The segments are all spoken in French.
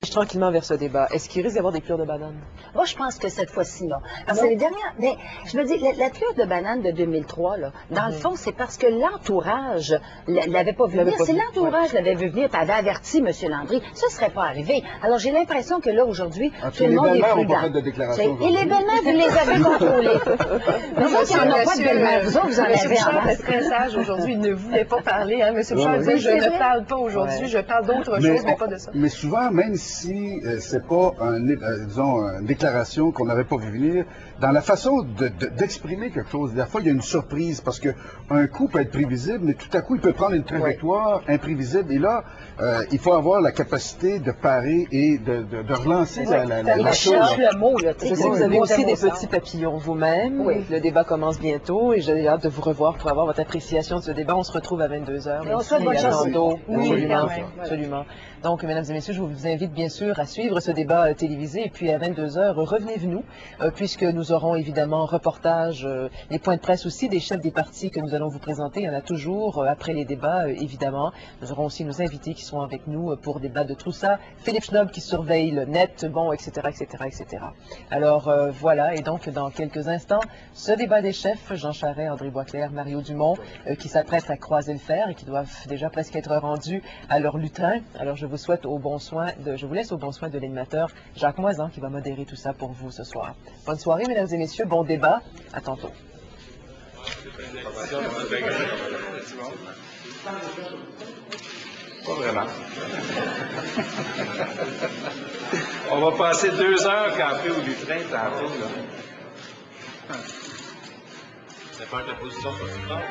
dirige tranquillement vers ce débat. Est-ce qu'il risque d'avoir des cures de banane? Moi, je pense que cette fois-ci, non. Parce que les dernières... Mais je me dis, la cure de banane de 2003, là, dans le fond, c'est parce que l'entourage l'avait pas vu venir. Si l'entourage l'avait vu venir, t'avais averti M. Landry, ça ne serait pas arrivé. Alors, j'ai l'impression que là, aujourd'hui, tout le monde est prudent. Et les belles-mères, vous les avez contrôlées. Nous autres, il n'y en a pas de belles-mères. Vous autres, vous en avez en masse. est très sage aujourd'hui. Il ne voulait pas parler. Hein. M. Bouchard dit, je ne parle pas aujourd'hui, je parle d'autre chose, mais pas de ça. Mais souvent, même si c'est pas une déclaration qu'on n'avait pas vu venir, dans la façon d'exprimer quelque chose, des fois, il y a une surprise, parce que un coup peut être prévisible, mais tout à coup, il peut prendre une trajectoire imprévisible. Et là, il faut avoir la capacité de parer et de relancer la chose. Le mot, là. Vous avez aussi des petits papillons vous-même. Oui. Le débat commence bientôt et j'ai hâte de vous revoir pour avoir votre appréciation de ce débat. On se retrouve à 22h. On souhaite bonne chance. Absolument. Donc, mesdames et messieurs, je vous invite bien sûr à suivre ce débat télévisé et puis à 22h, revenez-nous, puisque nous aurons évidemment reportage, les points de presse aussi des chefs des partis que nous allons vous présenter. Il y en a toujours après les débats, évidemment. Nous aurons aussi nos invités qui seront avec nous pour débattre de tout ça. Philippe Schnob qui surveille le net, bon, etc., etc., etc. Alors, voilà, et donc dans quelques instants, ce débat des chefs, Jean Charest, André Boisclair, Mario Dumont, qui s'apprêtent à croiser le fer et qui doivent déjà presque être rendus à leur lutin. Alors, je vous laisse au bon soin de l'animateur Jacques Moisan qui va modérer tout ça pour vous ce soir. Bonne soirée, mesdames et messieurs, bon débat, à tantôt. Pas vraiment. On va passer 2 heures campé au lutrin tantôt, là. C'est pas ta position sur le temps,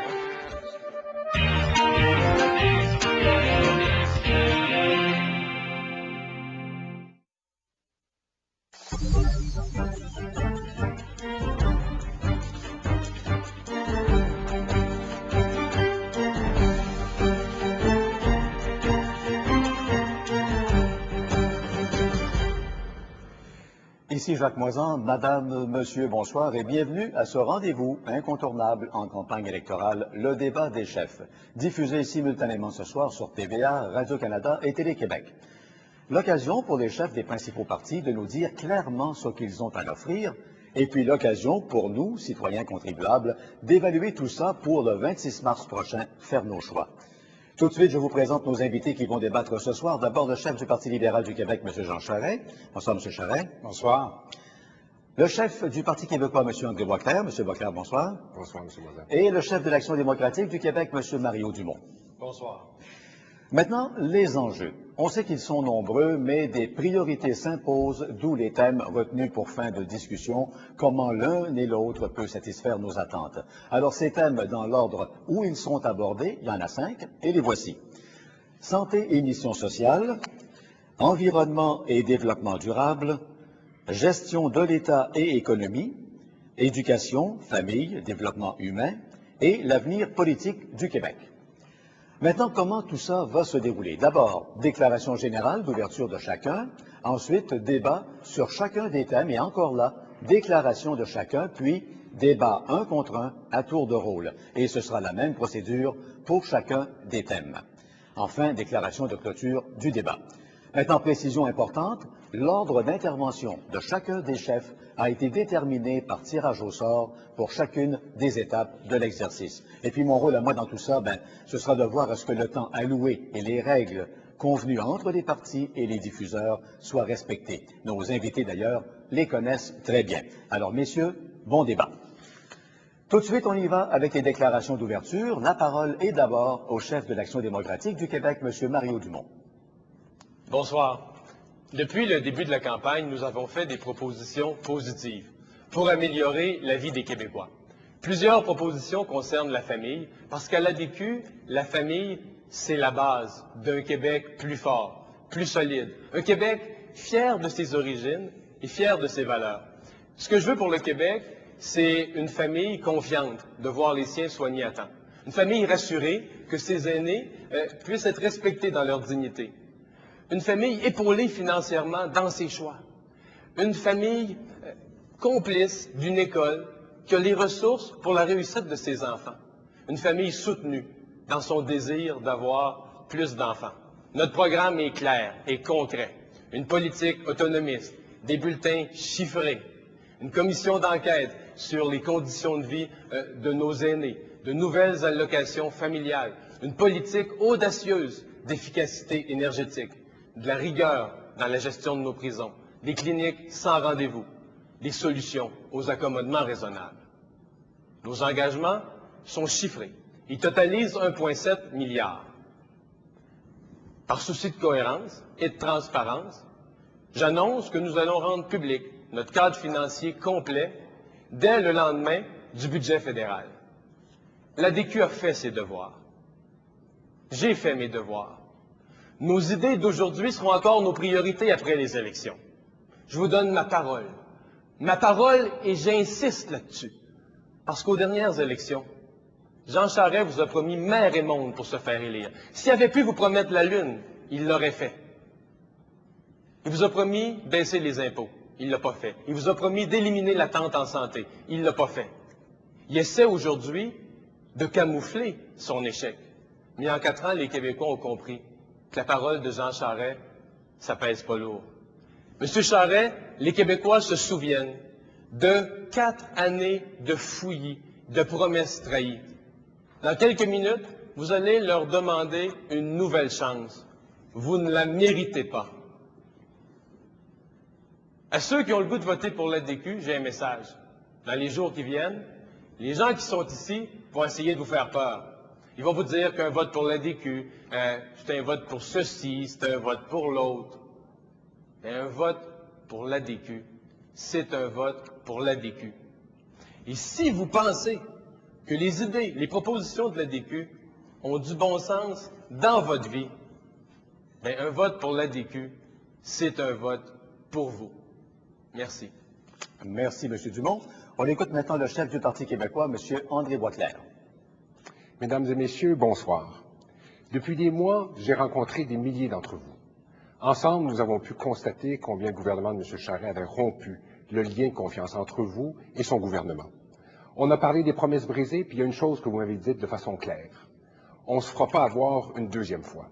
Ici Jacques Moisan, Madame, Monsieur, bonsoir et bienvenue à ce rendez-vous incontournable en campagne électorale, le débat des chefs, diffusé simultanément ce soir sur TVA, Radio-Canada et Télé-Québec. L'occasion pour les chefs des principaux partis de nous dire clairement ce qu'ils ont à offrir, et puis l'occasion pour nous, citoyens contribuables, d'évaluer tout ça pour le 26 mars prochain, faire nos choix. Tout de suite, je vous présente nos invités qui vont débattre ce soir. D'abord, le chef du Parti libéral du Québec, M. Jean Charest. Bonsoir, M. Charest. Bonsoir. Le chef du Parti québécois, M. André Boisclair. M. Boisclair, bonsoir. Bonsoir, M. Boisclair. Et le chef de l'Action démocratique du Québec, M. Mario Dumont. Bonsoir. Maintenant, les enjeux. On sait qu'ils sont nombreux, mais des priorités s'imposent, d'où les thèmes retenus pour fin de discussion, comment l'un et l'autre peut satisfaire nos attentes. Alors, ces thèmes, dans l'ordre où ils sont abordés, il y en a 5, et les voici. Santé et mission sociale, environnement et développement durable, gestion de l'État et économie, éducation, famille, développement humain, et l'avenir politique du Québec. Maintenant, comment tout ça va se dérouler? D'abord, déclaration générale d'ouverture de chacun, ensuite débat sur chacun des thèmes, et encore là, déclaration de chacun, puis débat un contre un à tour de rôle. Et ce sera la même procédure pour chacun des thèmes. Enfin, déclaration de clôture du débat. Maintenant, précision importante, l'ordre d'intervention de chacun des chefs a été déterminé par tirage au sort pour chacune des étapes de l'exercice. Et puis mon rôle à moi dans tout ça, ce sera de voir à ce que le temps alloué et les règles convenues entre les partis et les diffuseurs soient respectés. Nos invités d'ailleurs les connaissent très bien. Alors messieurs, bon débat. Tout de suite, on y va avec les déclarations d'ouverture. La parole est d'abord au chef de l'Action démocratique du Québec, M. Mario Dumont. Bonsoir. Depuis le début de la campagne, nous avons fait des propositions positives pour améliorer la vie des Québécois. Plusieurs propositions concernent la famille, parce qu'à l'ADQ, la famille, c'est la base d'un Québec plus fort, plus solide. Un Québec fier de ses origines et fier de ses valeurs. Ce que je veux pour le Québec, c'est une famille confiante de voir les siens soignés à temps. Une famille rassurée que ses aînés puissent être respectés dans leur dignité. Une famille épaulée financièrement dans ses choix. Une famille complice d'une école qui a les ressources pour la réussite de ses enfants. Une famille soutenue dans son désir d'avoir plus d'enfants. Notre programme est clair et concret. une politique autonomiste, des bulletins chiffrés, une commission d'enquête sur les conditions de vie de nos aînés, de nouvelles allocations familiales, une politique audacieuse d'efficacité énergétique, de la rigueur dans la gestion de nos prisons, des cliniques sans rendez-vous, des solutions aux accommodements raisonnables. Nos engagements sont chiffrés. Ils totalisent 1,7 milliard. Par souci de cohérence et de transparence, j'annonce que nous allons rendre public notre cadre financier complet dès le lendemain du budget fédéral. L'ADQ a fait ses devoirs. J'ai fait mes devoirs. Nos idées d'aujourd'hui seront encore nos priorités après les élections. Je vous donne ma parole. Ma parole, et j'insiste là-dessus, parce qu'aux dernières élections, Jean Charest vous a promis mer et monde pour se faire élire. S'il avait pu vous promettre la lune, il l'aurait fait. Il vous a promis baisser les impôts. Il ne l'a pas fait. Il vous a promis d'éliminer l'attente en santé. Il ne l'a pas fait. Il essaie aujourd'hui de camoufler son échec. Mais en 4 ans, les Québécois ont compris que la parole de Jean Charest, ça pèse pas lourd. Monsieur Charest, les Québécois se souviennent de 4 années de fouillis, de promesses trahies. Dans quelques minutes, vous allez leur demander une nouvelle chance. Vous ne la méritez pas. À ceux qui ont le goût de voter pour l'ADQ, j'ai un message. Dans les jours qui viennent, les gens qui sont ici vont essayer de vous faire peur. Ils vont vous dire qu'un vote pour l'ADQ, c'est un vote pour ceci, c'est un vote pour l'autre. Mais un vote pour l'ADQ, c'est un vote pour l'ADQ. Et si vous pensez que les idées, les propositions de l'ADQ ont du bon sens dans votre vie, bien, un vote pour l'ADQ, c'est un vote pour vous. Merci. Merci, M. Dumont. On écoute maintenant le chef du Parti québécois, M. André Boisclair. Mesdames et messieurs, bonsoir. Depuis des mois, j'ai rencontré des milliers d'entre vous. Ensemble, nous avons pu constater combien le gouvernement de M. Charest avait rompu le lien de confiance entre vous et son gouvernement. On a parlé des promesses brisées, puis il y a une chose que vous m'avez dite de façon claire. On ne se fera pas avoir une deuxième fois.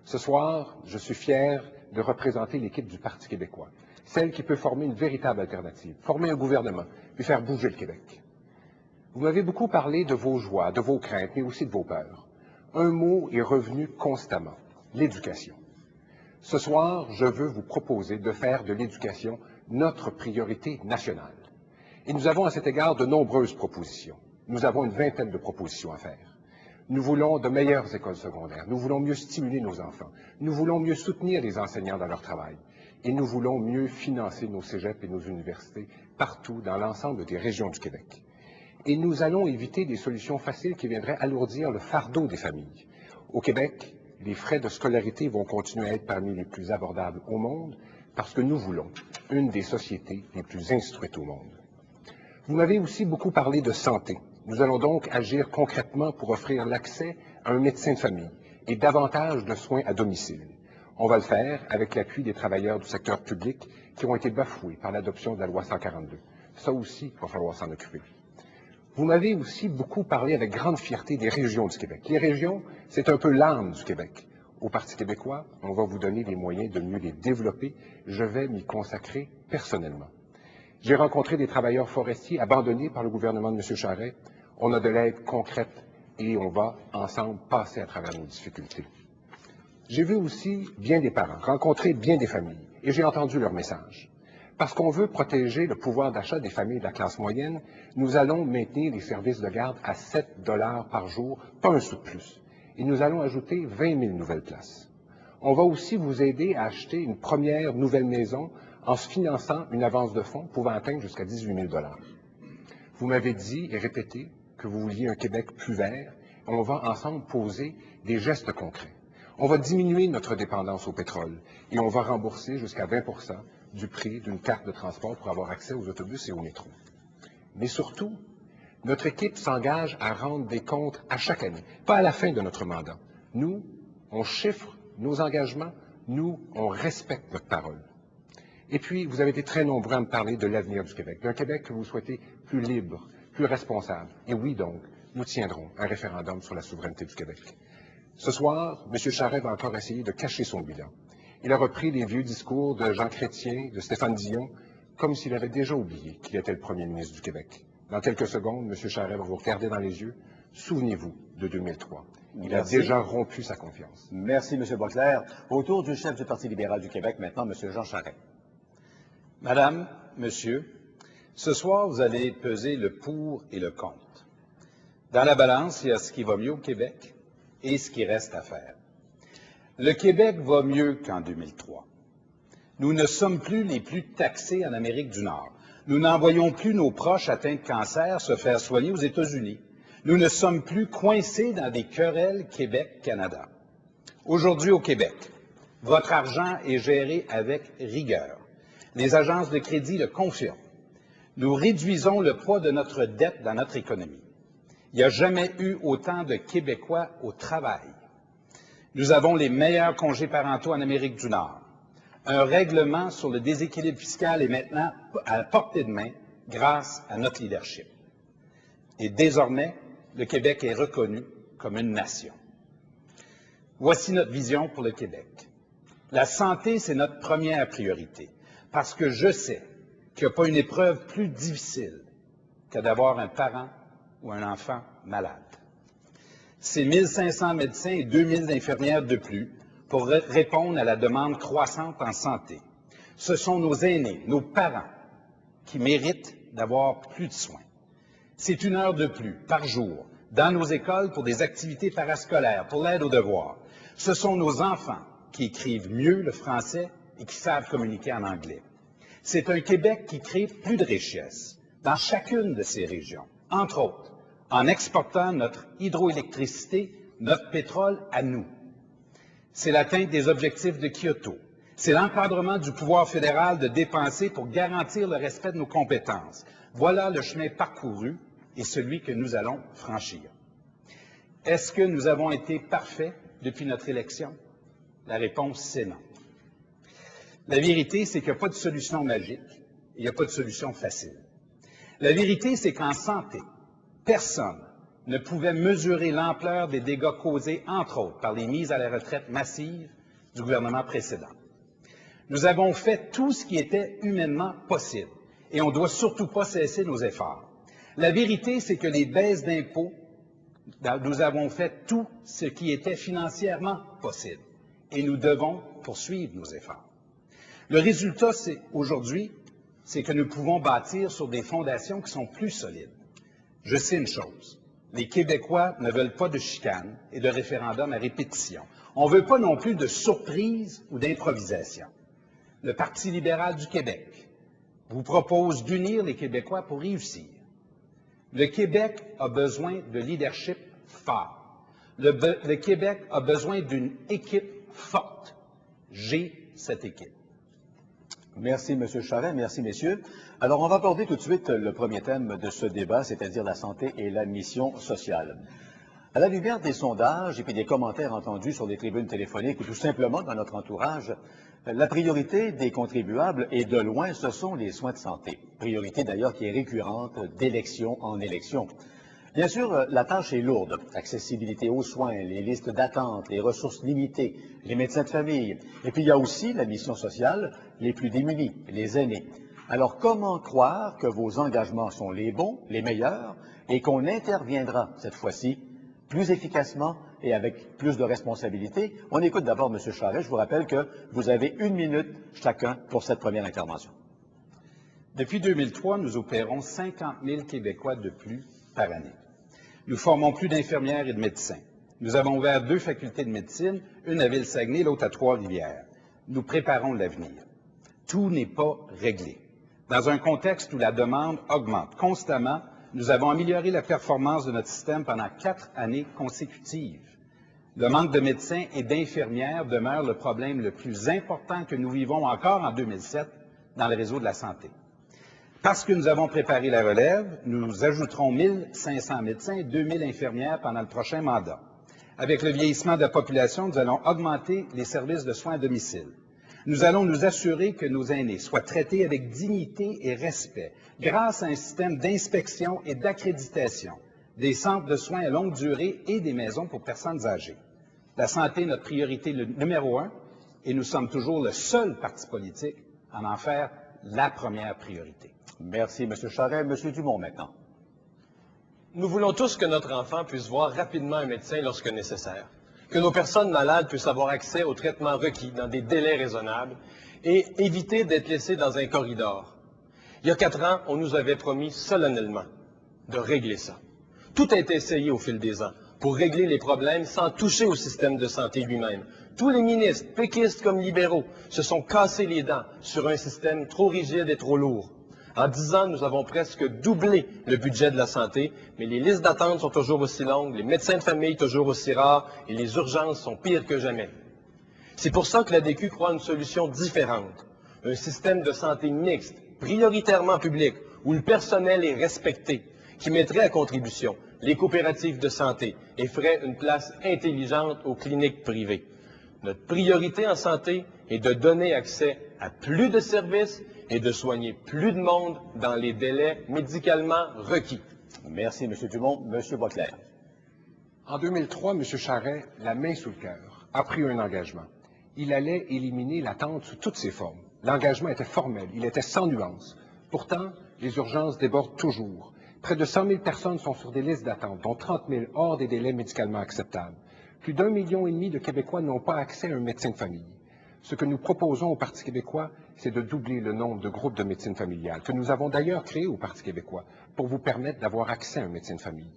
Ce soir, je suis fier de représenter l'équipe du Parti québécois, celle qui peut former une véritable alternative, former un gouvernement, puis faire bouger le Québec. Vous m'avez beaucoup parlé de vos joies, de vos craintes, mais aussi de vos peurs. Un mot est revenu constamment, l'éducation. Ce soir, je veux vous proposer de faire de l'éducation notre priorité nationale. Et nous avons à cet égard de nombreuses propositions. Nous avons une vingtaine de propositions à faire. Nous voulons de meilleures écoles secondaires. Nous voulons mieux stimuler nos enfants. Nous voulons mieux soutenir les enseignants dans leur travail. Et nous voulons mieux financer nos cégeps et nos universités partout dans l'ensemble des régions du Québec. Et nous allons éviter des solutions faciles qui viendraient alourdir le fardeau des familles. Au Québec, les frais de scolarité vont continuer à être parmi les plus abordables au monde parce que nous voulons une des sociétés les plus instruites au monde. Vous m'avez aussi beaucoup parlé de santé. Nous allons donc agir concrètement pour offrir l'accès à un médecin de famille et davantage de soins à domicile. On va le faire avec l'appui des travailleurs du secteur public qui ont été bafoués par l'adoption de la loi 142. Ça aussi, il va falloir s'en occuper. Vous m'avez aussi beaucoup parlé avec grande fierté des régions du Québec. Les régions, c'est un peu l'âme du Québec. Au Parti québécois, on va vous donner les moyens de mieux les développer. Je vais m'y consacrer personnellement. J'ai rencontré des travailleurs forestiers abandonnés par le gouvernement de M. Charest. On a de l'aide concrète et on va ensemble passer à travers nos difficultés. J'ai vu aussi bien des parents, rencontré bien des familles et j'ai entendu leurs messages. Parce qu'on veut protéger le pouvoir d'achat des familles de la classe moyenne, nous allons maintenir les services de garde à 7 $ par jour, pas un sou de plus. Et nous allons ajouter 20 000 nouvelles places. On va aussi vous aider à acheter une première nouvelle maison en se finançant une avance de fonds pouvant atteindre jusqu'à 18 000 $. Vous m'avez dit et répété que vous vouliez un Québec plus vert. On va ensemble poser des gestes concrets. On va diminuer notre dépendance au pétrole et on va rembourser jusqu'à 20 % du prix d'une carte de transport pour avoir accès aux autobus et au métro. Mais surtout, notre équipe s'engage à rendre des comptes à chaque année, pas à la fin de notre mandat. Nous, on chiffre nos engagements, nous, on respecte notre parole. Et puis, vous avez été très nombreux à me parler de l'avenir du Québec, d'un Québec que vous souhaitez plus libre, plus responsable. Et oui, donc, nous tiendrons un référendum sur la souveraineté du Québec. Ce soir, M. Charest va encore essayer de cacher son bilan. Il a repris les vieux discours de Jean Chrétien, de Stéphane Dion, comme s'il avait déjà oublié qu'il était le premier ministre du Québec. Dans quelques secondes, M. Charest va vous regarder dans les yeux. Souvenez-vous de 2003. Il a déjà rompu sa confiance. Merci, M. Boisclair. Autour du chef du Parti libéral du Québec, maintenant, M. Jean Charest. Madame, Monsieur, ce soir, vous allez peser le pour et le contre. Dans la balance, il y a ce qui va mieux au Québec et ce qui reste à faire. Le Québec va mieux qu'en 2003. Nous ne sommes plus les plus taxés en Amérique du Nord. Nous n'envoyons plus nos proches atteints de cancer se faire soigner aux États-Unis. Nous ne sommes plus coincés dans des querelles Québec-Canada. Aujourd'hui au Québec, votre argent est géré avec rigueur. Les agences de crédit le confirment. Nous réduisons le poids de notre dette dans notre économie. Il n'y a jamais eu autant de Québécois au travail. Nous avons les meilleurs congés parentaux en Amérique du Nord. Un règlement sur le déséquilibre fiscal est maintenant à la portée de main grâce à notre leadership. Et désormais, le Québec est reconnu comme une nation. Voici notre vision pour le Québec. La santé, c'est notre première priorité, parce que je sais qu'il n'y a pas une épreuve plus difficile que d'avoir un parent ou un enfant malade. C'est 1500 médecins et 2000 infirmières de plus pour répondre à la demande croissante en santé. Ce sont nos aînés, nos parents, qui méritent d'avoir plus de soins. C'est 1 heure de plus par jour dans nos écoles pour des activités parascolaires, pour l'aide aux devoirs. Ce sont nos enfants qui écrivent mieux le français et qui savent communiquer en anglais. C'est un Québec qui crée plus de richesses dans chacune de ces régions, entre autres en exportant notre hydroélectricité, notre pétrole à nous. C'est l'atteinte des objectifs de Kyoto. C'est l'encadrement du pouvoir fédéral de dépenser pour garantir le respect de nos compétences. Voilà le chemin parcouru et celui que nous allons franchir. Est-ce que nous avons été parfaits depuis notre élection? La réponse, c'est non. La vérité, c'est qu'il n'y a pas de solution magique et il n'y a pas de solution facile. La vérité, c'est qu'en santé, personne ne pouvait mesurer l'ampleur des dégâts causés, entre autres, par les mises à la retraite massives du gouvernement précédent. Nous avons fait tout ce qui était humainement possible et on ne doit surtout pas cesser nos efforts. La vérité, c'est que les baisses d'impôts, nous avons fait tout ce qui était financièrement possible et nous devons poursuivre nos efforts. Le résultat, aujourd'hui, c'est que nous pouvons bâtir sur des fondations qui sont plus solides. Je sais une chose, les Québécois ne veulent pas de chicanes et de référendums à répétition. On ne veut pas non plus de surprises ou d'improvisation. Le Parti libéral du Québec vous propose d'unir les Québécois pour réussir. Le Québec a besoin de leadership fort. Le Québec a besoin d'une équipe forte. J'ai cette équipe. Merci, M. Charest. Merci, messieurs. Alors, on va aborder tout de suite le premier thème de ce débat, c'est-à-dire la santé et la mission sociale. À la lumière des sondages et puis des commentaires entendus sur les tribunes téléphoniques ou tout simplement dans notre entourage, la priorité des contribuables, et de loin, ce sont les soins de santé. Priorité d'ailleurs qui est récurrente d'élection en élection. Bien sûr, la tâche est lourde. Accessibilité aux soins, les listes d'attente, les ressources limitées, les médecins de famille. Et puis il y a aussi la mission sociale, les plus démunis, les aînés. Alors comment croire que vos engagements sont les bons, les meilleurs, et qu'on interviendra cette fois-ci plus efficacement et avec plus de responsabilité? On écoute d'abord M. Charest. Je vous rappelle que vous avez 1 minute chacun pour cette première intervention. Depuis 2003, nous opérons 50 000 Québécois de plus par année. Nous formons plus d'infirmières et de médecins. Nous avons ouvert 2 facultés de médecine, une à Ville-Saguenay, l'autre à Trois-Rivières. Nous préparons l'avenir. Tout n'est pas réglé. Dans un contexte où la demande augmente constamment, nous avons amélioré la performance de notre système pendant 4 années consécutives. Le manque de médecins et d'infirmières demeure le problème le plus important que nous vivons encore en 2007 dans le réseau de la santé. Parce que nous avons préparé la relève, nous ajouterons 1500 médecins et 2000 infirmières pendant le prochain mandat. Avec le vieillissement de la population, nous allons augmenter les services de soins à domicile. Nous allons nous assurer que nos aînés soient traités avec dignité et respect grâce à un système d'inspection et d'accréditation, des centres de soins à longue durée et des maisons pour personnes âgées. La santé est notre priorité numéro 1 et nous sommes toujours le seul parti politique à en faire la première priorité. Merci, M. Charest. M. Dumont, maintenant. Nous voulons tous que notre enfant puisse voir rapidement un médecin lorsque nécessaire, que nos personnes malades puissent avoir accès aux traitements requis dans des délais raisonnables et éviter d'être laissés dans un corridor. Il y a 4 ans, on nous avait promis solennellement de régler ça. Tout a été essayé au fil des ans pour régler les problèmes sans toucher au système de santé lui-même. Tous les ministres, péquistes comme libéraux, se sont cassés les dents sur un système trop rigide et trop lourd. En 10 ans, nous avons presque doublé le budget de la santé, mais les listes d'attente sont toujours aussi longues, les médecins de famille toujours aussi rares et les urgences sont pires que jamais. C'est pour ça que l'ADQ croit à une solution différente. Un système de santé mixte, prioritairement public, où le personnel est respecté, qui mettrait à contribution les coopératives de santé et ferait une place intelligente aux cliniques privées. Notre priorité en santé est de donner accès à plus de services et de soigner plus de monde dans les délais médicalement requis. Merci, M. Dumont. M. Boisclair. En 2003, M. Charest, la main sous le cœur, a pris un engagement. Il allait éliminer l'attente sous toutes ses formes. L'engagement était formel, il était sans nuance. Pourtant, les urgences débordent toujours. Près de 100 000 personnes sont sur des listes d'attente, dont 30 000 hors des délais médicalement acceptables. Plus d'1,5 million de Québécois n'ont pas accès à un médecin de famille. Ce que nous proposons au Parti québécois, c'est de doubler le nombre de groupes de médecine familiale, que nous avons d'ailleurs créé au Parti québécois, pour vous permettre d'avoir accès à un médecin de famille.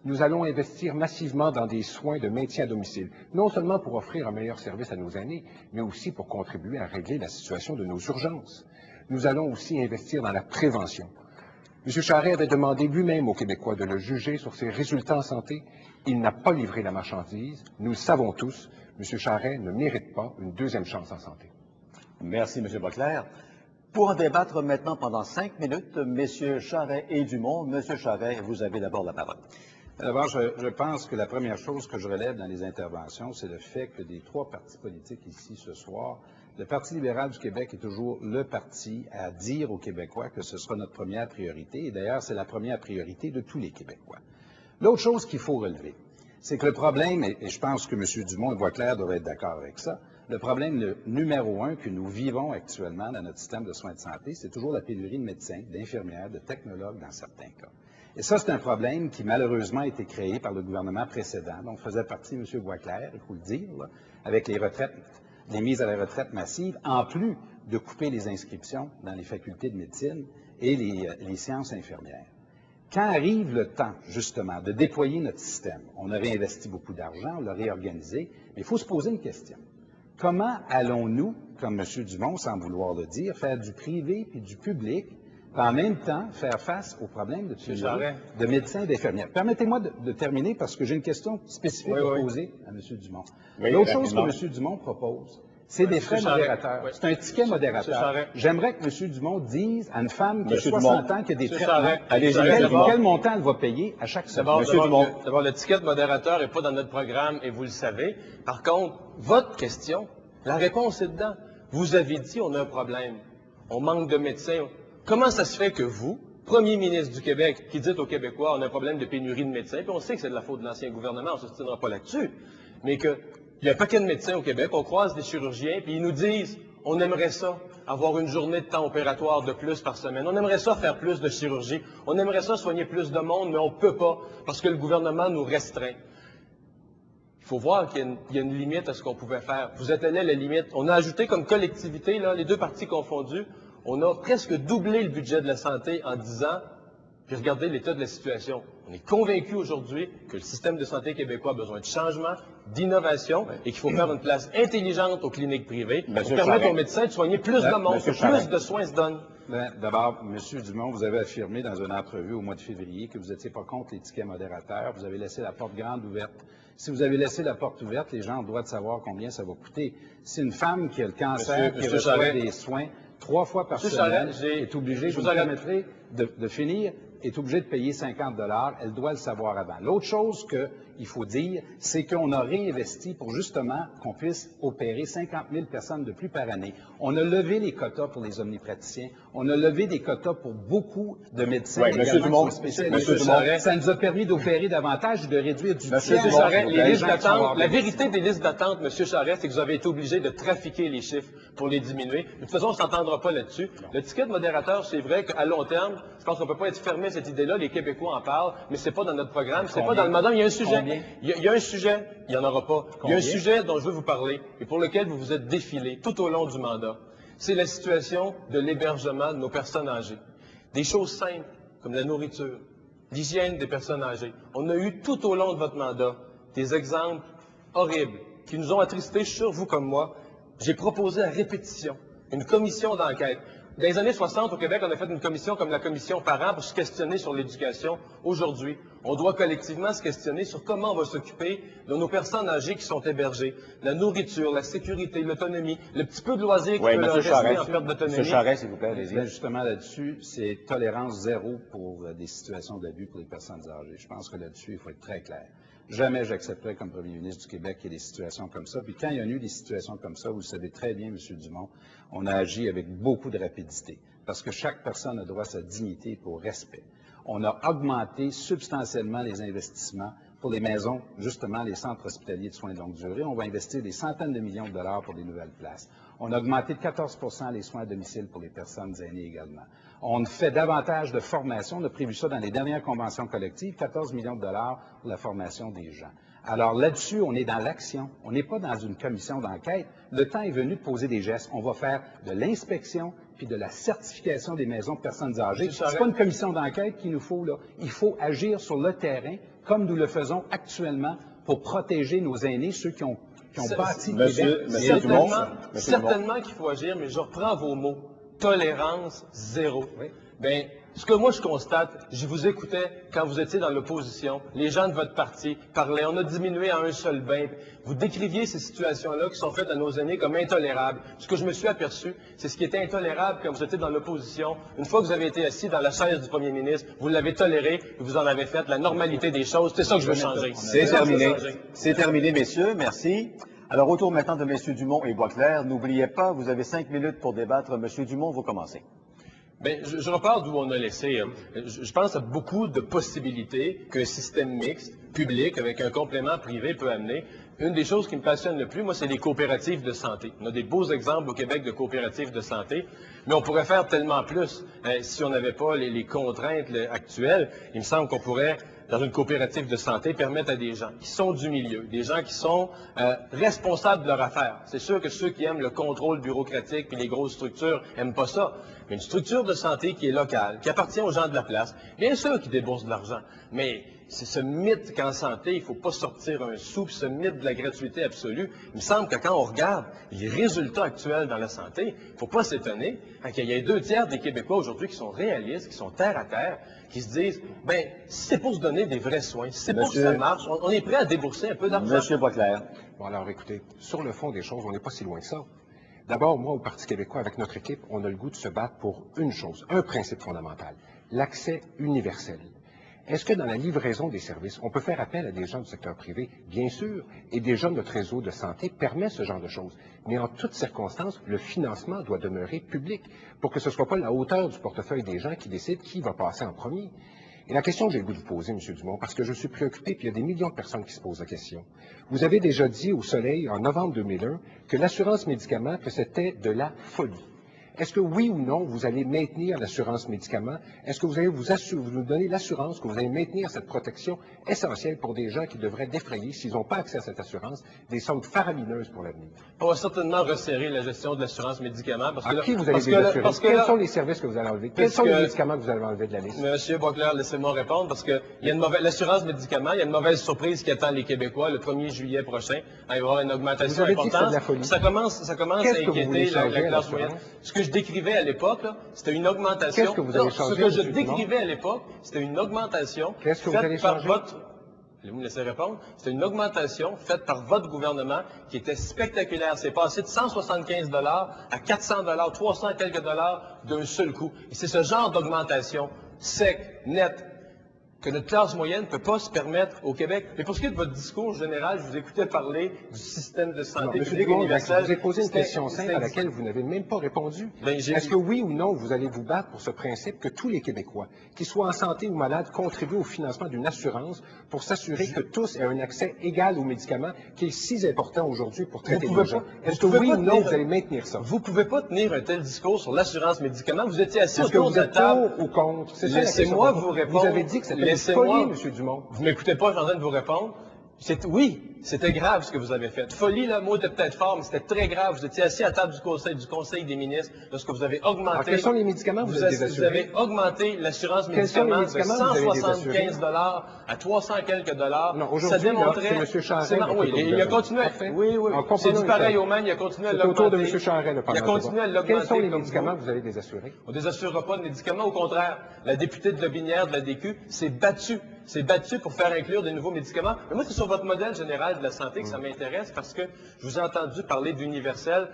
Nous allons investir massivement dans des soins de maintien à domicile, non seulement pour offrir un meilleur service à nos aînés, mais aussi pour contribuer à régler la situation de nos urgences. Nous allons aussi investir dans la prévention. M. Charest avait demandé lui-même aux Québécois de le juger sur ses résultats en santé. Il n'a pas livré la marchandise. Nous le savons tous. M. Charest ne mérite pas une deuxième chance en santé. Merci, M. Boisclair. Pour en débattre maintenant pendant 5 minutes, M. Charest et Dumont. M. Charest, vous avez d'abord la parole. D'abord, je pense que la première chose que je relève dans les interventions, c'est le fait que des 3 partis politiques ici ce soir, le Parti libéral du Québec est toujours le parti à dire aux Québécois que ce sera notre première priorité. Et d'ailleurs, c'est la première priorité de tous les Québécois. L'autre chose qu'il faut relever, c'est que le problème, et je pense que M. Dumont et Boisclair doivent être d'accord avec ça, le problème numéro 1 que nous vivons actuellement dans notre système de soins de santé, c'est toujours la pénurie de médecins, d'infirmières, de technologues dans certains cas. Et ça, c'est un problème qui, malheureusement, a été créé par le gouvernement précédent, dont faisait partie M. Boisclair, il faut le dire, là, avec les retraites, les mises à la retraite massives, en plus de couper les inscriptions dans les facultés de médecine et les sciences infirmières. Quand arrive le temps, justement, de déployer notre système, on a réinvesti beaucoup d'argent, on l'a réorganisé, mais il faut se poser une question. Comment allons-nous, comme M. Dumont, sans vouloir le dire, faire du privé puis du public, puis en même temps faire face aux problèmes de médecins et d'infirmières? Permettez-moi de terminer parce que j'ai une question spécifique à poser à M. Dumont. L'autre chose que M. Dumont propose, c'est des frais modérateurs. C'est un ticket modérateur. J'aimerais que M. Dumont dise à une femme qui a 60 ans qui a des traitements, quel montant elle va payer à chaque semaine. D'abord, le ticket modérateur n'est pas dans notre programme et vous le savez. Par contre, votre question, la réponse est dedans. Vous avez dit on a un problème. On manque de médecins. Comment ça se fait que vous, premier ministre du Québec, qui dites aux Québécois on a un problème de pénurie de médecins, puis on sait que c'est de la faute de l'ancien gouvernement, on ne s'obstinera pas là-dessus, mais qu'il y a un paquet de médecins au Québec, on croise des chirurgiens, puis ils nous disent on aimerait ça, avoir une journée de temps opératoire de plus par semaine, on aimerait ça faire plus de chirurgie, on aimerait ça soigner plus de monde, mais on ne peut pas, parce que le gouvernement nous restreint. Il faut voir qu'il y a une limite à ce qu'on pouvait faire. Vous êtes allé à la limite. On a ajouté comme collectivité, là, les 2 partis confondus, on a presque doublé le budget de la santé en 10 ans, puis regardez l'état de la situation. On est convaincus aujourd'hui que le système de santé québécois a besoin de changement, d'innovation, et qu'il faut faire une place intelligente aux cliniques privées pour permettre aux médecins de soigner plus de monde, que plus de soins se donnent. D'abord, M. Dumont, vous avez affirmé dans une entrevue au mois de février que vous n'étiez pas contre les tickets modérateurs. Vous avez laissé la porte grande ouverte. Si vous avez laissé la porte ouverte, les gens ont le droit de savoir combien ça va coûter. Si une femme qui a le cancer, qui reçoit des soins 3 fois par semaine, est obligée, je vous permettrai de finir, est obligée de payer 50 $, elle doit le savoir avant. L'autre chose il faut dire, c'est qu'on a réinvesti pour justement qu'on puisse opérer 50 000 personnes de plus par année. On a levé les quotas pour les omnipraticiens. On a levé des quotas pour beaucoup de médecins. Oui, M. Dumont, ça nous a permis d'opérer davantage et de réduire du temps. M. Charest, les listes d'attente, la vérité des listes d'attente, M. Charest, c'est que vous avez été obligé de trafiquer les chiffres pour les diminuer. De toute façon, on ne s'entendra pas là-dessus. Le ticket de modérateur, c'est vrai qu'à long terme, je pense qu'on ne peut pas être fermé à cette idée-là. Les Québécois en parlent, mais c'est pas dans notre programme, c'est pas dans le mandat. Il y a un sujet. Il y a un sujet, il n'y en aura pas. Il y a un sujet dont je veux vous parler et pour lequel vous vous êtes défilé tout au long du mandat. C'est la situation de l'hébergement de nos personnes âgées. Des choses simples, comme la nourriture, l'hygiène des personnes âgées. On a eu tout au long de votre mandat des exemples horribles qui nous ont attristés, je suis sûr, vous comme moi. J'ai proposé à répétition une commission d'enquête. Dans les années 60, au Québec, on a fait une commission comme la commission parents pour se questionner sur l'éducation. Aujourd'hui, on doit collectivement se questionner sur comment on va s'occuper de nos personnes âgées qui sont hébergées. La nourriture, la sécurité, l'autonomie, le petit peu de loisirs qui peut leur rester en perte d'autonomie. M. Charest, s'il vous plaît, allez-y. Justement là-dessus, c'est tolérance zéro pour des situations d'abus pour les personnes âgées. Je pense que là-dessus, il faut être très clair. Jamais j'accepterai comme premier ministre du Québec qu'il y ait des situations comme ça. Puis quand il y a eu des situations comme ça, vous le savez très bien, M. Dumont, on a agi avec beaucoup de rapidité parce que chaque personne a droit à sa dignité et au respect. On a augmenté substantiellement les investissements pour les maisons, justement les centres hospitaliers de soins de longue durée. On va investir des centaines de millions de dollars pour des nouvelles places. On a augmenté de 14 % les soins à domicile pour les personnes aînées également. On fait davantage de formation. On a prévu ça dans les dernières conventions collectives, 14 millions de dollars pour la formation des gens. Alors là-dessus, on est dans l'action. On n'est pas dans une commission d'enquête. Le temps est venu de poser des gestes. On va faire de l'inspection puis de la certification des maisons de personnes âgées. C'est pas une commission d'enquête qu'il nous faut, là. Il faut agir sur le terrain, comme nous le faisons actuellement, pour protéger nos aînés, ceux qui ont bâti le Québec. Certainement qu'il faut agir, mais je reprends vos mots. Tolérance zéro. Oui. Bien, ce que moi je constate, je vous écoutais quand vous étiez dans l'opposition, les gens de votre parti parlaient, on a diminué à un seul bain. Vous décriviez ces situations-là qui sont faites à nos aînés comme intolérables. Ce que je me suis aperçu, c'est ce qui était intolérable quand vous étiez dans l'opposition. Une fois que vous avez été assis dans la chaise du premier ministre, vous l'avez toléré et vous en avez fait la normalité des choses. C'est ça que je veux changer. C'est terminé. C'est terminé, messieurs. Merci. Alors, au tour maintenant de M. Dumont et Boisclair. N'oubliez pas, vous avez 5 minutes pour débattre. M. Dumont, vous commencez. Bien, je repars d'où on a laissé. Je pense à beaucoup de possibilités qu'un système mixte, public, avec un complément privé peut amener. Une des choses qui me passionne le plus, moi, c'est les coopératives de santé. On a des beaux exemples au Québec de coopératives de santé, mais on pourrait faire tellement plus si on n'avait pas les contraintes actuelles. Il me semble qu'on pourrait, dans une coopérative de santé, permettre à des gens qui sont du milieu, des gens qui sont responsables de leur affaire. C'est sûr que ceux qui aiment le contrôle bureaucratique et les grosses structures n'aiment pas ça. Mais une structure de santé qui est locale, qui appartient aux gens de la place, bien sûr qu'ils déboursent de l'argent, mais c'est ce mythe qu'en santé, il ne faut pas sortir un sou, puis ce mythe de la gratuité absolue. Il me semble que quand on regarde les résultats actuels dans la santé, il ne faut pas s'étonner qu'il y ait 2/3 des Québécois aujourd'hui qui sont réalistes, qui sont terre à terre, qui se disent, bien, si c'est pour se donner des vrais soins, si c'est pour que ça marche, on est prêt à débourser un peu d'argent. Monsieur Boisclair. Bon, alors écoutez, sur le fond des choses, on n'est pas si loin que ça. D'abord, moi, au Parti québécois, avec notre équipe, on a le goût de se battre pour une chose, un principe fondamental, l'accès universel. Est-ce que dans la livraison des services, on peut faire appel à des gens du secteur privé? Bien sûr, et déjà notre réseau de santé permet ce genre de choses. Mais en toutes circonstances, le financement doit demeurer public pour que ce ne soit pas la hauteur du portefeuille des gens qui décident qui va passer en premier. Et la question que j'ai le goût de vous poser, M. Dumont, parce que je suis préoccupé, puis il y a des millions de personnes qui se posent la question. Vous avez déjà dit au Soleil, en novembre 2001, que l'assurance médicaments, que c'était de la folie. Est-ce que oui ou non, vous allez maintenir l'assurance médicaments? Est-ce que vous allez vous nous donner l'assurance que vous allez maintenir cette protection essentielle pour des gens qui devraient défrayer, s'ils n'ont pas accès à cette assurance, des sommes faramineuses pour l'avenir? On va certainement resserrer la gestion de l'assurance médicaments. Parce que qui vous allez désassurer? Quels sont les services que vous allez enlever? Quels sont les médicaments que vous allez enlever de la liste? Monsieur Boisclair, laissez-moi répondre, parce que il y a une mauvaise, l'assurance médicaments, il y a une mauvaise surprise qui attend les Québécois le 1er juillet prochain. Il va y avoir une augmentation importante. Ça commence à inquiéter la classe moyenne. Ce que je décrivais à l'époque, c'était une augmentation. Qu'est-ce que vous allez changer? Ce que je décrivais à l'époque, c'était une augmentation faite par votre... Vous me laissez répondre? C'était une augmentation faite par votre gouvernement qui était spectaculaire. C'est passé de 175 $ à 400 $, 300 quelques dollars d'un seul coup. Et c'est ce genre d'augmentation sec, net, que notre classe moyenne ne peut pas se permettre au Québec. Mais pour ce qui est de votre discours général, je vous écoutais parler du système de santé publique universel. Je vous ai posé une question simple à laquelle vous n'avez même pas répondu. Est-ce que oui ou non, vous allez vous battre pour ce principe que tous les Québécois, qu'ils soient en santé ou malades, contribuent au financement d'une assurance pour s'assurer que tous aient un accès égal aux médicaments qui est si important aujourd'hui pour traiter les gens? Est-ce que oui ou non, vous allez maintenir ça? Vous ne pouvez pas tenir un tel discours sur l'assurance médicaments. Vous étiez assis autour de la table. Pour ou contre? Laissez-moi vous répondre. Vous avez dit que c'était une folie, M. Dumont. Vous m'écoutez pas, je suis en train de vous répondre. Oui, c'était grave ce que vous avez fait. Folie, le mot était peut-être fort, mais c'était très grave. Vous étiez assis à la table du Conseil des ministres lorsque vous avez augmenté... Alors, quels sont les médicaments que vous avez désassurés? Vous avez augmenté l'assurance médicaments de 175 $ à 300 quelques dollars. Non, aujourd'hui, c'est M. Charest. Oui, il a continué. Oui, c'est du pareil au même, il a continué à l'augmenter. C'est autour de M. Charest, il a continué à l'augmenter. Quels sont les médicaments que vous avez désassurés? On ne désassurera pas de médicaments. Au contraire, la députée de Lobinière de la DQ s'est battue pour faire inclure des nouveaux médicaments. Mais moi, c'est sur votre modèle général de la santé que ça m'intéresse parce que je vous ai entendu parler d'universel.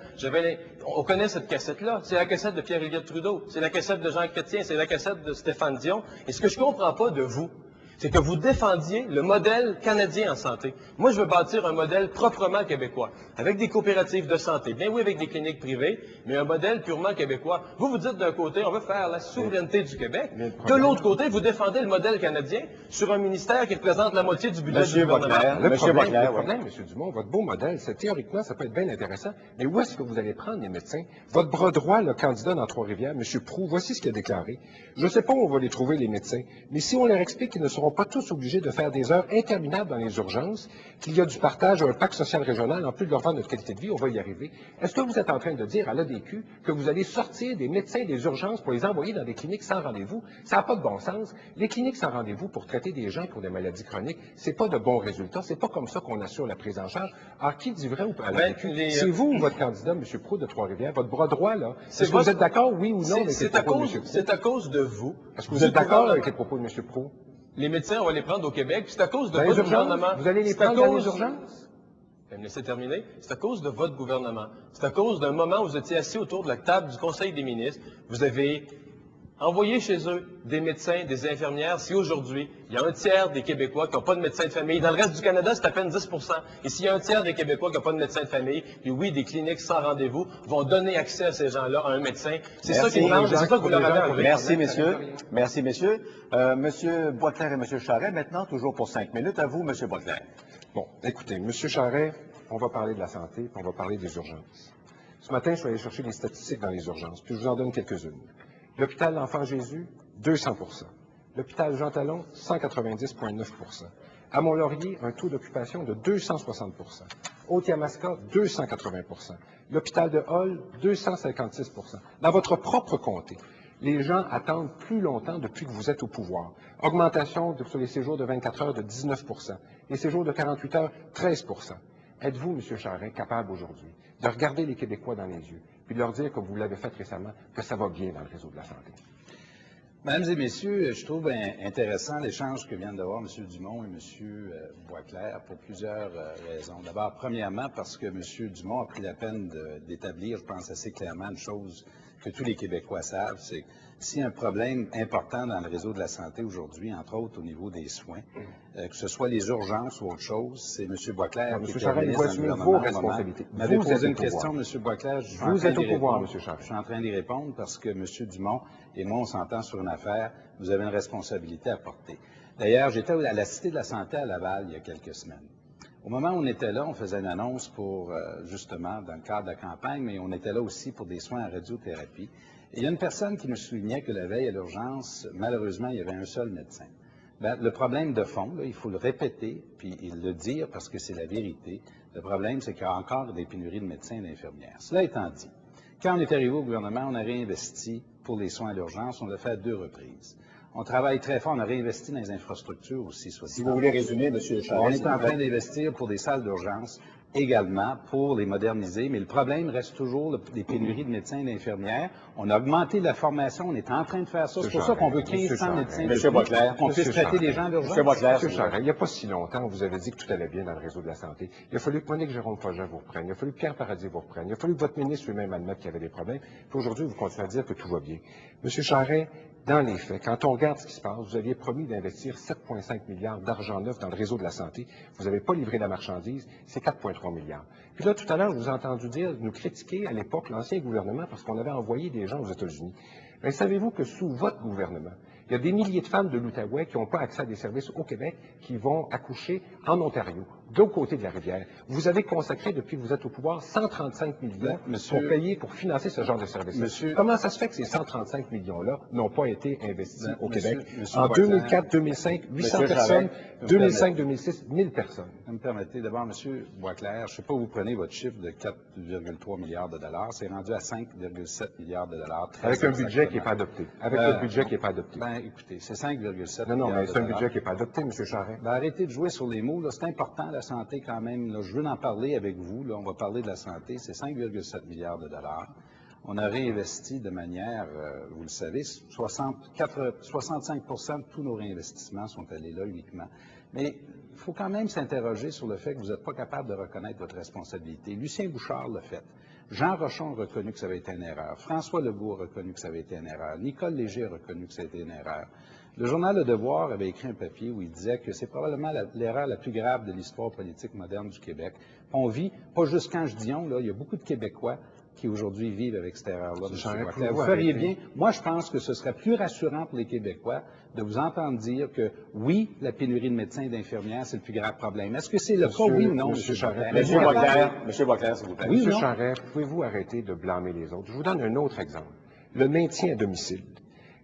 On connaît cette cassette-là. C'est la cassette de Pierre-Éliott Trudeau. C'est la cassette de Jean Chrétien. C'est la cassette de Stéphane Dion. Et ce que je comprends pas de vous, c'est que vous défendiez le modèle canadien en santé. Moi, je veux bâtir un modèle proprement québécois, avec des coopératives de santé, bien oui, avec des cliniques privées, mais un modèle purement québécois. Vous dites d'un côté, on veut faire la souveraineté du Québec. De l'autre côté, vous défendez le modèle canadien sur un ministère qui représente la moitié du budget du gouvernement. Le problème, M. Dumont, votre beau modèle, théoriquement, ça peut être bien intéressant, mais où est-ce que vous allez prendre les médecins? Votre bras droit, le candidat dans Trois-Rivières, M. Proulx, voici ce qu'il a déclaré. Je ne sais pas où on va les trouver, les médecins, mais si on leur explique qu'ils ne seront pas tous obligés de faire des heures interminables dans les urgences, qu'il y a du partage, un pacte social régional, en plus de leur vendre notre qualité de vie, on va y arriver. Est-ce que vous êtes en train de dire à l'ADQ que vous allez sortir des médecins des urgences pour les envoyer dans des cliniques sans rendez-vous? Ça n'a pas de bon sens. Les cliniques sans rendez-vous pour traiter des gens pour des maladies chroniques, c'est pas de bons résultats. C'est pas comme ça qu'on assure la prise en charge. Alors, qui dit vrai ou pas à l'ADQ? C'est vous ou votre candidat, M. Proulx de Trois-Rivières, votre bras droit, là? Est-ce que vous êtes d'accord, oui ou non, avec les propos de M. Proulx? C'est à cause de vous. Est-ce que vous êtes d'accord avec les propos de M. Proulx? Les médecins, on va les prendre au Québec, puis c'est à cause de votre gouvernement. Vous allez les prendre dans les urgences? Me laissez terminer. C'est à cause de votre gouvernement. C'est à cause d'un moment où vous étiez assis autour de la table du Conseil des ministres. Vous avez envoyé chez eux des médecins, des infirmières. Si aujourd'hui, il y a un tiers des Québécois qui n'ont pas de médecin de famille, dans le reste du Canada, c'est à peine 10 %. Et s'il y a un tiers des Québécois qui n'ont pas de médecin de famille, puis oui, des cliniques sans rendez-vous vont donner accès à ces gens-là à un médecin. C'est ça qu'ils demandent, c'est ça que vous leur avez envoyé. Merci, messieurs. Merci, messieurs. Monsieur Boisclair et Monsieur Charest, maintenant, toujours pour 5 minutes. À vous, Monsieur Boisclair. Bon, écoutez, M. Charest, on va parler de la santé, puis on va parler des urgences. Ce matin, je suis allé chercher les statistiques dans les urgences, puis je vous en donne quelques-unes. L'hôpital L'Enfant Jésus, 200 %. L'hôpital Jean Talon, 190,9 %. À Mont-Laurier, un taux d'occupation de 260 %. Haute-Yamaska, 280 %. L'hôpital de Hull, 256 %. Dans votre propre comté, les gens attendent plus longtemps depuis que vous êtes au pouvoir. Augmentation sur les séjours de 24 heures de 19 %. Les séjours de 48 heures, 13 %. Êtes-vous, M. Charest, capable aujourd'hui de regarder les Québécois dans les yeux puis de leur dire, comme vous l'avez fait récemment, que ça va bien dans le réseau de la santé? Mesdames et messieurs, je trouve intéressant l'échange que viennent d'avoir M. Dumont et M. Boisclair pour plusieurs raisons. D'abord, premièrement, parce que M. Dumont a pris la peine d'établir, je pense assez clairement, une chose que tous les Québécois savent, c'est s'il y a un problème important dans le réseau de la santé aujourd'hui, entre autres au niveau des soins, que ce soit les urgences ou autre chose, c'est M. Boisclair qui est ministre dans le gouvernement. Vos responsabilités. Vous m'avez posé une question, M. Boisclair. Vous êtes au pouvoir, M. Charest. Je suis en train d'y répondre parce que M. Dumont et moi, on s'entend sur une affaire. Vous avez une responsabilité à porter. D'ailleurs, j'étais à la Cité de la Santé à Laval il y a quelques semaines. Au moment où on était là, on faisait une annonce pour, justement, dans le cadre de la campagne, mais on était là aussi pour des soins en radiothérapie. Et il y a une personne qui me soulignait que la veille à l'urgence, malheureusement, il y avait un seul médecin. Bien, le problème de fond, là, il faut le répéter, puis le dire parce que c'est la vérité. Le problème, c'est qu'il y a encore des pénuries de médecins et d'infirmières. Cela étant dit, quand on est arrivé au gouvernement, on a réinvesti pour les soins à l'urgence. On l'a fait à 2 reprises. On travaille très fort. On a réinvesti dans les infrastructures aussi. Si vous voulez résumer, M. Charest. On est en train d'investir pour des salles d'urgence également pour les moderniser, mais le problème reste toujours les pénuries de médecins et d'infirmières. On a augmenté la formation, on est en train de faire ça. C'est pour ça qu'on veut 1500 médecins de plus, qu'on puisse traiter des gens d'urgence. M. Charest, il n'y a pas si longtemps, vous avez dit que tout allait bien dans le réseau de la santé. Il a fallu que Monique Jérôme-Forget vous reprenne. Il a fallu que Pierre Paradis vous reprenne. Il a fallu que votre ministre lui-même admette qu'il y avait des problèmes. Puis aujourd'hui, vous continuez à dire que tout va bien. M. Charest, Dans les faits, quand on regarde ce qui se passe, vous aviez promis d'investir 7,5 milliards d'argent neuf dans le réseau de la santé. Vous n'avez pas livré la marchandise, c'est 4,3 milliards. Puis là, tout à l'heure, je vous ai entendu nous critiquer à l'époque l'ancien gouvernement parce qu'on avait envoyé des gens aux États-Unis. Mais savez-vous que sous votre gouvernement, il y a des milliers de femmes de l'Outaouais qui n'ont pas accès à des services au Québec, qui vont accoucher en Ontario, de l'autre côté de la rivière. Vous avez consacré, depuis que vous êtes au pouvoir, 135 millions pour financer ce genre de services. Comment ça se fait que ces 135 millions-là n'ont pas été investis au Québec? En 2004-2005, 800 personnes, 2005-2006, 1000 personnes. Vous me permettez, d'abord, M. Boisclair, je ne sais pas où vous prenez votre chiffre de 4,3 milliards de dollars. C'est rendu à 5,7 milliards de dollars. Avec un budget qui n'est pas adopté. Avec le budget qui n'est pas adopté. Écoutez, c'est 5,7 Non, mais c'est un budget qui n'est pas adopté, M. Charest. Arrêtez de jouer sur les mots. C'est important, la santé, quand même. Là, je veux en parler avec vous. Là, on va parler de la santé. C'est 5,7 milliards de dollars. On a réinvesti de manière, vous le savez, 65 de tous nos réinvestissements sont allés là uniquement. Mais il faut quand même s'interroger sur le fait que vous n'êtes pas capable de reconnaître votre responsabilité. Lucien Bouchard l'a fait. Jean Rochon a reconnu que ça avait été une erreur. François Legault a reconnu que ça avait été une erreur. Nicole Léger a reconnu que ça avait été une erreur. Le journal Le Devoir avait écrit un papier où il disait que c'est probablement l'erreur la plus grave de l'histoire politique moderne du Québec. On vit, pas juste quand je dis on, là, il y a beaucoup de Québécois qui aujourd'hui vivent avec cette erreur-là. Vous feriez bien. Moi, je pense que ce serait plus rassurant pour les Québécois de vous entendre dire que oui, la pénurie de médecins et d'infirmières, c'est le plus grave problème. Est-ce que c'est le cas, oui ou non, M. Charest? M. Boisclair, s'il vous plaît. Oui, M. Charest, pouvez-vous arrêter de blâmer les autres? Je vous donne un autre exemple. Le maintien à domicile.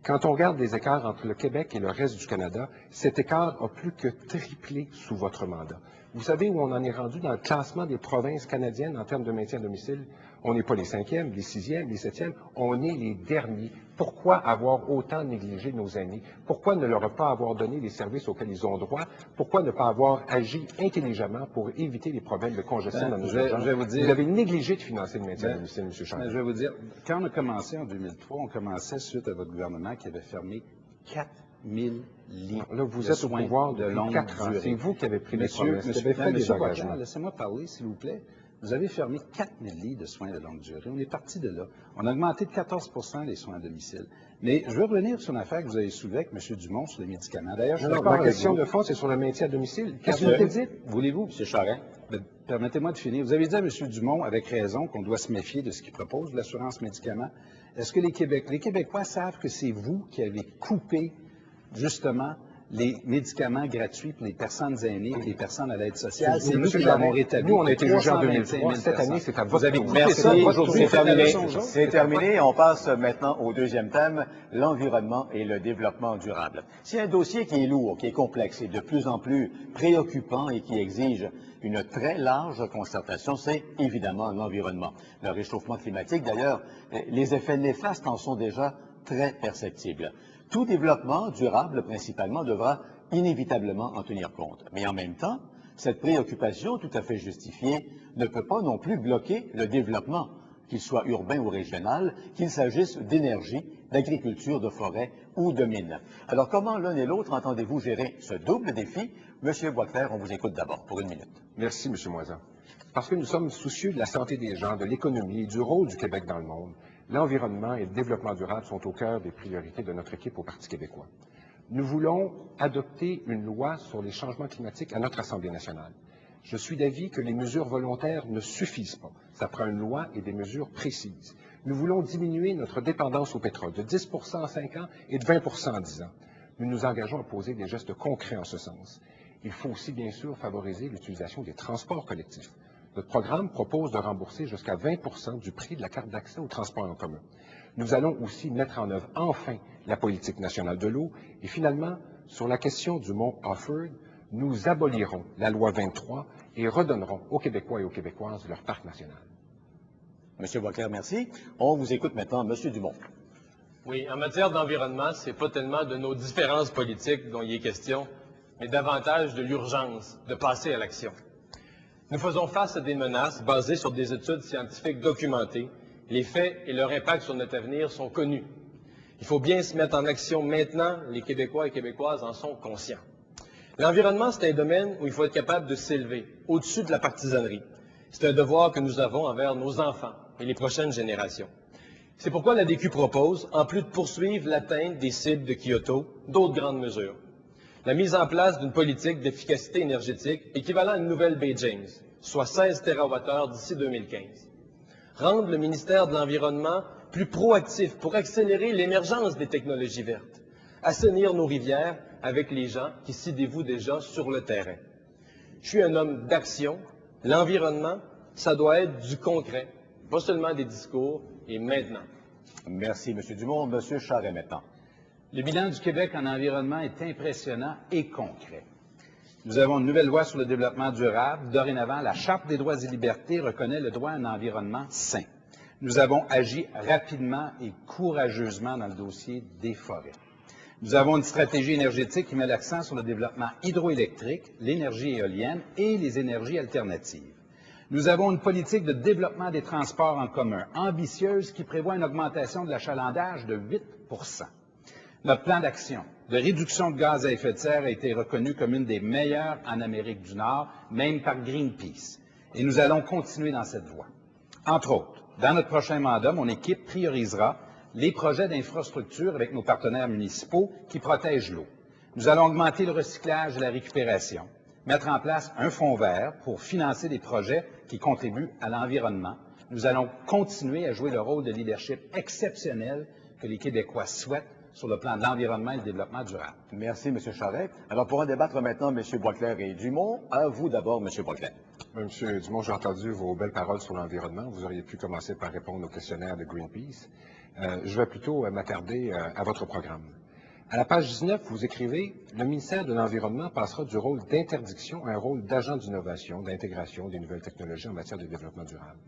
Quand on regarde les écarts entre le Québec et le reste du Canada, cet écart a plus que triplé sous votre mandat. Vous savez où on en est rendu dans le classement des provinces canadiennes en termes de maintien à domicile? On n'est pas les 5e, les 6e, les 7e, on est les derniers. Pourquoi avoir autant négligé nos aînés? Pourquoi ne leur pas avoir donné les services auxquels ils ont droit? Pourquoi ne pas avoir agi intelligemment pour éviter les problèmes de congestion dans nos urgences? Vous avez négligé de financer le maintien à domicile, M. Charest. Je vais vous dire, quand on a commencé en 2003, on commençait suite à votre gouvernement qui avait fermé 4000 lits. Là, vous êtes au pouvoir de longue 4 ans. C'est vous qui avez pris les promesses, qui avez fait des engagements. Laissez-moi parler, s'il vous plaît. Vous avez fermé 4000 lits de soins de longue durée. On est parti de là. On a augmenté de 14 les soins à domicile. Mais je veux revenir sur une affaire que vous avez soulevée avec M. Dumont sur les médicaments. D'ailleurs, la question de fond, c'est sur le maintien à domicile. Qu'est-ce que vous avez dit? Voulez-vous, M. Charest? Permettez-moi de finir. Vous avez dit à M. Dumont, avec raison, qu'on doit se méfier de ce qu'il propose, de l'assurance médicaments. Est-ce que les Québécois savent que c'est vous qui avez coupé, justement, les médicaments gratuits pour les personnes aînées et les personnes à l'aide sociale? C'est nous qui l'avons rétabli. Nous, on a été jugés en 2003. Cette année, c'est à votre tour. Merci. C'est terminé. C'est terminé. On passe maintenant au deuxième thème, l'environnement et le développement durable. C'est un dossier qui est lourd, qui est complexe et de plus en plus préoccupant et qui exige une très large concertation, c'est évidemment l'environnement. Le réchauffement climatique, d'ailleurs, les effets néfastes en sont déjà très perceptibles. Tout développement durable, principalement, devra inévitablement en tenir compte. Mais en même temps, cette préoccupation tout à fait justifiée ne peut pas non plus bloquer le développement, qu'il soit urbain ou régional, qu'il s'agisse d'énergie, d'agriculture, de forêt ou de mines. Alors, comment l'un et l'autre entendez-vous gérer ce double défi? Monsieur Boisclair, on vous écoute d'abord pour 1 minute. Merci, M. Moisan. Parce que nous sommes soucieux de la santé des gens, de l'économie et du rôle du Québec dans le monde. L'environnement et le développement durable sont au cœur des priorités de notre équipe au Parti québécois. Nous voulons adopter une loi sur les changements climatiques à notre Assemblée nationale. Je suis d'avis que les mesures volontaires ne suffisent pas. Ça prend une loi et des mesures précises. Nous voulons diminuer notre dépendance au pétrole de 10 en 5 ans et de 20 en 10 ans. Nous nous engageons à poser des gestes concrets en ce sens. Il faut aussi, bien sûr, favoriser l'utilisation des transports collectifs. Notre programme propose de rembourser jusqu'à 20 du prix de la carte d'accès au transport en commun. Nous allons aussi mettre en œuvre enfin la politique nationale de l'eau et finalement, sur la question du mont Offord, nous abolirons la loi 23 et redonnerons aux Québécois et aux Québécoises leur parc national. M. Boisclair, merci. On vous écoute maintenant, M. Dumont. Oui, en matière d'environnement, ce n'est pas tellement de nos différences politiques dont il est question, mais davantage de l'urgence de passer à l'action. Nous faisons face à des menaces basées sur des études scientifiques documentées. Les faits et leur impact sur notre avenir sont connus. Il faut bien se mettre en action maintenant. Les Québécois et Québécoises en sont conscients. L'environnement, c'est un domaine où il faut être capable de s'élever au-dessus de la partisanerie. C'est un devoir que nous avons envers nos enfants et les prochaines générations. C'est pourquoi l'ADQ propose, en plus de poursuivre l'atteinte des cibles de Kyoto, d'autres grandes mesures. La mise en place d'une politique d'efficacité énergétique équivalent à une nouvelle baie James, soit 16 TWh d'ici 2015. Rendre le ministère de l'Environnement plus proactif pour accélérer l'émergence des technologies vertes. Assainir nos rivières avec les gens qui s'y dévouent déjà sur le terrain. Je suis un homme d'action. L'environnement, ça doit être du concret, pas seulement des discours, et maintenant. Merci, M. Dumont. M. Charest, maintenant. Le bilan du Québec en environnement est impressionnant et concret. Nous avons une nouvelle loi sur le développement durable. Dorénavant, la Charte des droits et libertés reconnaît le droit à un environnement sain. Nous avons agi rapidement et courageusement dans le dossier des forêts. Nous avons une stratégie énergétique qui met l'accent sur le développement hydroélectrique, l'énergie éolienne et les énergies alternatives. Nous avons une politique de développement des transports en commun ambitieuse qui prévoit une augmentation de l'achalandage de 8 %. Notre plan d'action de réduction de gaz à effet de serre a été reconnu comme une des meilleures en Amérique du Nord, même par Greenpeace. Et nous allons continuer dans cette voie. Entre autres, dans notre prochain mandat, mon équipe priorisera les projets d'infrastructure avec nos partenaires municipaux qui protègent l'eau. Nous allons augmenter le recyclage et la récupération, mettre en place un fonds vert pour financer des projets qui contribuent à l'environnement. Nous allons continuer à jouer le rôle de leadership exceptionnel que les Québécois souhaitent sur le plan de l'environnement et du développement durable. Merci, M. Charest. Alors, pour en débattre maintenant, M. Boisclair et Dumont. À vous d'abord, M. Boisclair. M. Dumont, j'ai entendu vos belles paroles sur l'environnement. Vous auriez pu commencer par répondre au questionnaire de Greenpeace. Je vais plutôt m'attarder à votre programme. À la page 19, vous écrivez « Le ministère de l'Environnement passera du rôle d'interdiction à un rôle d'agent d'innovation, d'intégration des nouvelles technologies en matière de développement durable ».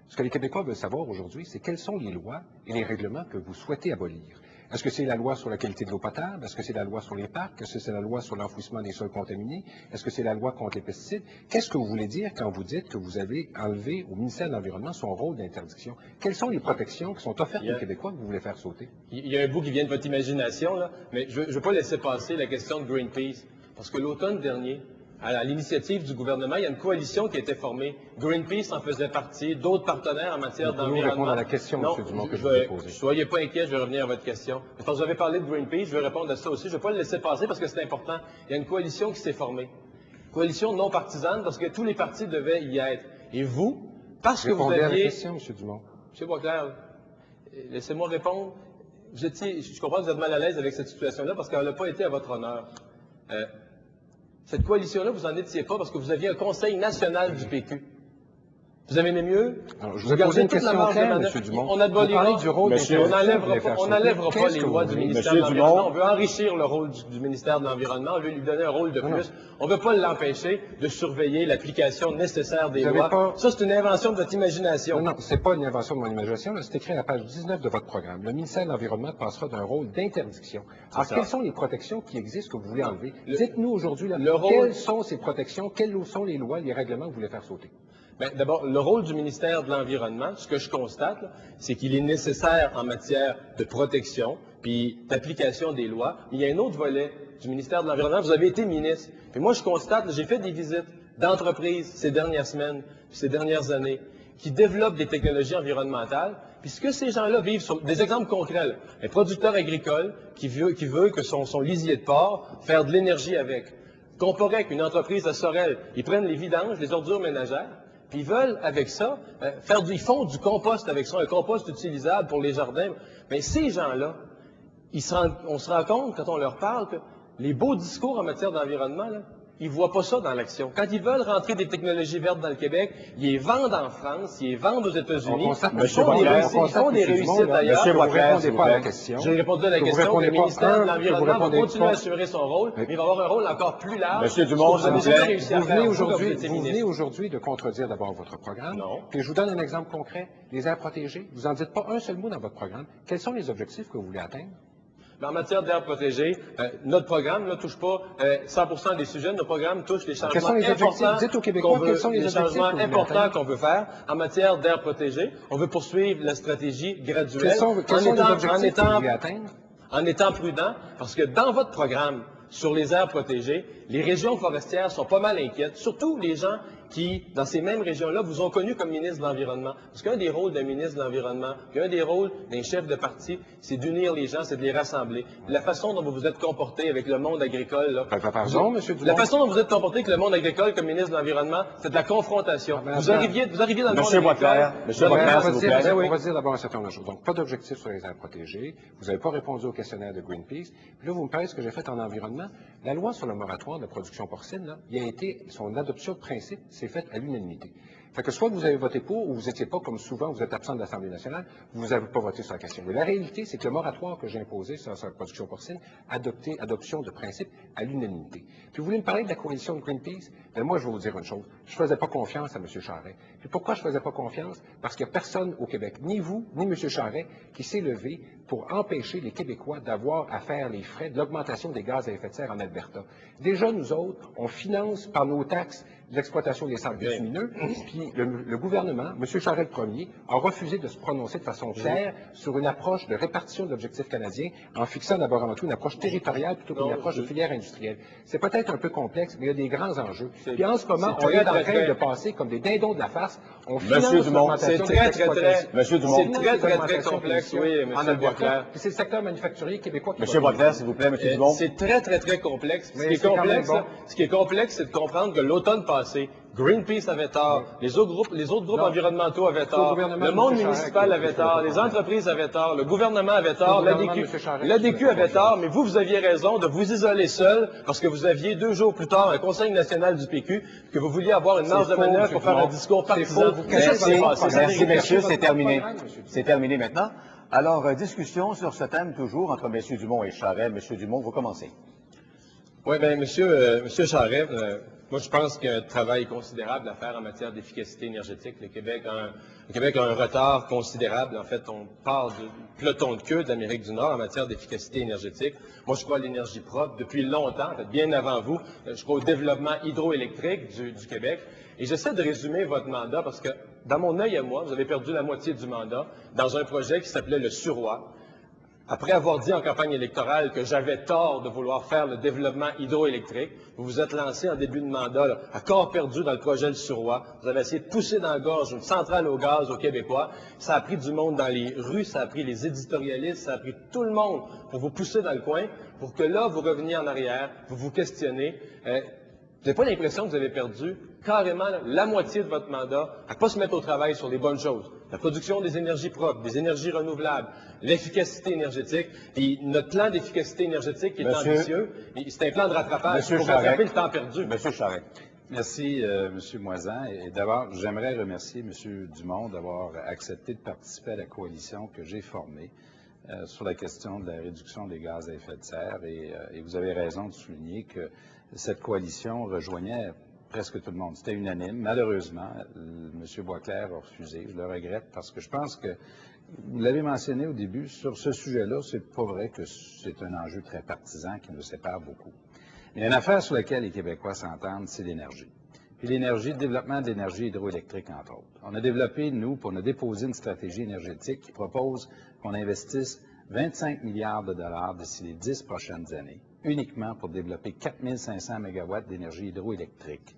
Ce que les Québécois veulent savoir aujourd'hui, c'est quelles sont les lois et les règlements que vous souhaitez abolir. Est-ce que c'est la loi sur la qualité de l'eau potable? Est-ce que c'est la loi sur les parcs? Est-ce que c'est la loi sur l'enfouissement des sols contaminés? Est-ce que c'est la loi contre les pesticides? Qu'est-ce que vous voulez dire quand vous dites que vous avez enlevé au ministère de l'Environnement son rôle d'interdiction? Quelles sont les protections qui sont offertes aux Québécois que vous voulez faire sauter? Il y a un bout qui vient de votre imagination, là, mais je ne veux pas laisser passer la question de Greenpeace, parce que l'automne dernier, à l'initiative du gouvernement, il y a une coalition qui a été formée. Greenpeace en faisait partie, d'autres partenaires en matière d'environnement. Vous répondre à la question, M. Dumont, que je vous ai posée. Soyez pas inquiets, je vais revenir à votre question. Parce que vous avez parlé de Greenpeace, je vais répondre à ça aussi. Je ne vais pas le laisser passer parce que c'est important. Il y a une coalition qui s'est formée. Coalition non partisane parce que tous les partis devaient y être. Et vous, parce que vous aviez... Répondez à la question, M. Dumont. M. Boisclair, laissez-moi répondre. Je comprends que vous êtes mal à l'aise avec cette situation-là parce qu'elle n'a pas été à votre honneur. Cette coalition-là, vous n'en étiez pas parce que vous aviez un conseil national du PQ. Vous avez aimé mieux? Alors, je vous ai posé une question claire, M. Dumont. On n'enlèvera pas les que lois vous du voulez? ministère de l'Environnement. On veut enrichir le rôle du ministère de l'Environnement. On veut lui donner un rôle de plus. On ne veut pas l'empêcher de surveiller l'application nécessaire des lois. Ça, c'est une invention de votre imagination. Non, ce n'est pas une invention de mon imagination. C'est écrit à la page 19 de votre programme. Le ministère de l'Environnement passera d'un rôle d'interdiction. Alors, quelles sont les protections qui existent que vous voulez enlever? Dites-nous aujourd'hui, quelles sont ces protections, quelles sont les lois, les règlements que vous voulez faire sauter? D'abord, le rôle du ministère de l'Environnement, ce que je constate, c'est qu'il est nécessaire en matière de protection puis d'application des lois. Mais il y a un autre volet du ministère de l'Environnement. Vous avez été ministre. Puis moi, je constate, j'ai fait des visites d'entreprises ces dernières semaines, ces dernières années, qui développent des technologies environnementales. Puis ce que ces gens-là vivent, sur des exemples concrets, là, un producteur agricole qui veut que son lisier de porc, faire de l'énergie avec. Comparé avec une entreprise à Sorel, ils prennent les vidanges, les ordures ménagères, puis ils veulent, avec ça, ils font du compost avec ça, un compost utilisable pour les jardins. Mais ces gens-là, on se rend compte, quand on leur parle, que les beaux discours en matière d'environnement, ils ne voient pas ça dans l'action. Quand ils veulent rentrer des technologies vertes dans le Québec, ils les vendent en France, ils les vendent aux États-Unis. Ils font des réussites d'ailleurs. Vous ne répondez pas à la question. J'ai répondu à la question. Le ministère de l'Environnement va continuer à assurer son rôle, mais il va avoir un rôle encore plus large. Monsieur Dumont, vous venez aujourd'hui de contredire d'abord votre programme. Non. Puis je vous donne un exemple concret. Les aires protégées, vous n'en dites pas un seul mot dans votre programme. Quels sont les objectifs que vous voulez atteindre? Mais en matière d'aires protégées, notre programme ne touche pas 100% des sujets. Notre programme touche les changements importants. Dites aux Québécois quels sont les objectifs qu'on veut faire en matière d'aires protégées. On veut poursuivre la stratégie graduelle. Quels sont les objectifs que vous voulez atteindre? En étant prudent, parce que dans votre programme sur les aires protégées, les régions forestières sont pas mal inquiètes, surtout les gens qui, dans ces mêmes régions-là, vous ont connu comme ministre de l'Environnement. Parce qu'un des rôles d'un ministre de l'Environnement, puis un des rôles d'un chef de parti, c'est d'unir les gens, c'est de les rassembler. La façon dont vous vous êtes comporté avec le monde agricole, là, Pardon, M. Dumont? la façon dont vous êtes comporté avec le monde agricole comme ministre de l'Environnement, c'est de la confrontation. Vous arriviez dans le monde agricole. Monsieur Boisclair, s'il vous plaît. On va dire d'abord un certain nombre de choses. Donc, pas d'objectif sur les aires protégées. Vous n'avez pas répondu au questionnaire de Greenpeace. Puis là, vous me parlez de ce que j'ai fait en environnement. La loi sur le moratoire de la production porcine, là, son adoption de principe s'est faite à l'unanimité. Fait que soit vous avez voté pour ou vous n'étiez pas, comme souvent, vous êtes absent de l'Assemblée nationale, vous n'avez pas voté sur la question. Mais la réalité, c'est que le moratoire que j'ai imposé sur la production porcine, adoption de principe à l'unanimité. Puis vous voulez me parler de la coalition de Greenpeace? Ben moi, je vais vous dire une chose. Je ne faisais pas confiance à M. Charest. Puis pourquoi je ne faisais pas confiance? Parce qu'il n'y a personne au Québec, ni vous, ni M. Charest, qui s'est levé pour empêcher les Québécois d'avoir à faire les frais de l'augmentation des gaz à effet de serre en Alberta. Déjà, nous autres, on finance par nos taxes l'exploitation des sables bitumineux, puis le gouvernement, M. Charest le premier, a refusé de se prononcer de façon claire sur une approche de répartition de l'objectif canadien en fixant d'abord avant tout une approche territoriale plutôt qu'une approche de filière industrielle. C'est peut-être un peu complexe, mais il y a des grands enjeux. Puis en ce moment, on est en train de passer comme des dindons de la farce. On finance l'augmentation des exploitations. Monsieur Dumont, c'est très complexe, oui, M. Boisclair. C'est le secteur manufacturier québécois qui... M. Boisclair, s'il vous plaît, M. Dumont. C'est très complexe. Ce qui est complexe, c'est de comprendre que l'automne passé, Greenpeace avait tort, les autres groupes environnementaux avaient tort, le monde municipal avait tort, les entreprises avaient tort, le gouvernement avait tort, l'ADQ avait tort, mais vous aviez raison de vous isoler seul parce que vous aviez 2 jours plus tard un conseil national du PQ, que vous vouliez avoir une marge de manœuvre pour faire un discours partisan. Merci, messieurs, c'est terminé. C'est terminé maintenant. Alors, discussion sur ce thème toujours entre M. Dumont et Charest. M. Dumont, vous commencez. Oui, bien, Monsieur Charest, moi, je pense qu'il y a un travail considérable à faire en matière d'efficacité énergétique. Le Québec a un retard considérable. En fait, on parle du peloton de queue de l'Amérique du Nord en matière d'efficacité énergétique. Moi, je crois à l'énergie propre depuis longtemps, en fait, bien avant vous. Je crois au développement hydroélectrique du Québec. Et j'essaie de résumer votre mandat parce que, dans mon œil à moi, vous avez perdu la moitié du mandat dans un projet qui s'appelait le Suroît. Après avoir dit en campagne électorale que j'avais tort de vouloir faire le développement hydroélectrique, vous vous êtes lancé en début de mandat là, à corps perdu dans le projet Le Suroît. Vous avez essayé de pousser dans la gorge une centrale au gaz aux Québécois. Ça a pris du monde dans les rues, ça a pris les éditorialistes, ça a pris tout le monde pour vous pousser dans le coin, pour que là, vous reveniez en arrière, vous vous questionnez. Vous n'avez pas l'impression que vous avez perdu carrément la moitié de votre mandat à ne pas se mettre au travail sur les bonnes choses. La production des énergies propres, des énergies renouvelables, l'efficacité énergétique. Et notre plan d'efficacité énergétique qui est ambitieux, c'est un plan de rattrapage pour rattraper le temps perdu. Monsieur Charest. Merci, M. Moisan. Et d'abord, j'aimerais remercier M. Dumont d'avoir accepté de participer à la coalition que j'ai formée sur la question de la réduction des gaz à effet de serre. Et vous avez raison de souligner que cette coalition rejoignait presque tout le monde. C'était unanime. Malheureusement, M. Boisclair a refusé. Je le regrette parce que je pense que, vous l'avez mentionné au début, sur ce sujet-là, c'est pas vrai que c'est un enjeu très partisan qui nous sépare beaucoup. Mais il y a une affaire sur laquelle les Québécois s'entendent, c'est l'énergie. Puis l'énergie, le développement de l'énergie hydroélectrique, entre autres. On a développé, nous, on a déposé une stratégie énergétique qui propose qu'on investisse 25 milliards de dollars d'ici les 10 prochaines années, uniquement pour développer 4500 mégawatts d'énergie hydroélectrique.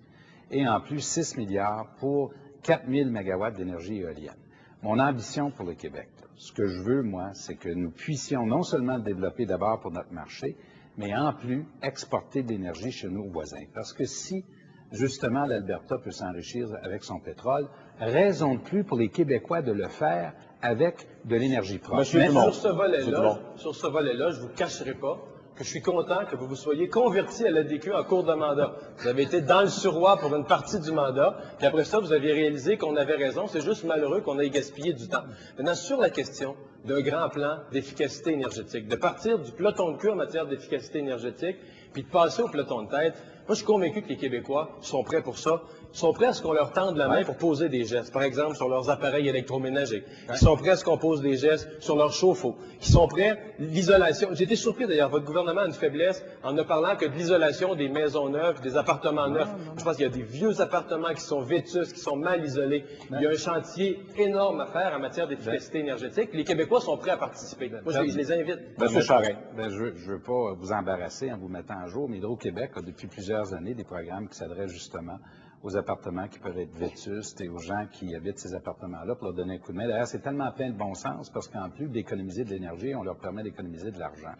Et en plus, 6 milliards pour 4000 mégawatts d'énergie éolienne. Mon ambition pour le Québec, ce que je veux, moi, c'est que nous puissions non seulement le développer d'abord pour notre marché, mais en plus exporter de l'énergie chez nos voisins. Parce que si, justement, l'Alberta peut s'enrichir avec son pétrole, raison de plus pour les Québécois de le faire avec de l'énergie propre. Sur ce volet-là, je ne vous cacherai pas que je suis content que vous vous soyez converti à l'ADQ en cours de mandat. Vous avez été dans le Suroît pour une partie du mandat, puis après ça, vous avez réalisé qu'on avait raison. C'est juste malheureux qu'on ait gaspillé du temps. Maintenant, sur la question d'un grand plan d'efficacité énergétique, de partir du peloton de queue en matière d'efficacité énergétique, puis de passer au peloton de tête, moi, je suis convaincu que les Québécois sont prêts pour ça. Ils sont prêts à ce qu'on leur tende la main pour poser des gestes. Par exemple, sur leurs appareils électroménagers. Ils sont prêts à ce qu'on pose des gestes sur leurs chauffe-eau. Ils sont prêts, l'isolation. J'ai été surpris d'ailleurs, votre gouvernement a une faiblesse en ne parlant que de l'isolation des maisons neuves, des appartements neufs. Je pense qu'il y a des vieux appartements qui sont vétustes, qui sont mal isolés. Il y a un chantier énorme à faire en matière d'efficacité énergétique. Les Québécois sont prêts à participer. Moi, je les invite. M. Charest. Je ne veux pas vous embarrasser en vous mettant à jour, mais Hydro-Québec a depuis plusieurs années des programmes qui s'adressent justement aux appartements qui peuvent être vétustes et aux gens qui habitent ces appartements-là pour leur donner un coup de main. D'ailleurs, c'est tellement plein de bon sens parce qu'en plus d'économiser de l'énergie, on leur permet d'économiser de l'argent.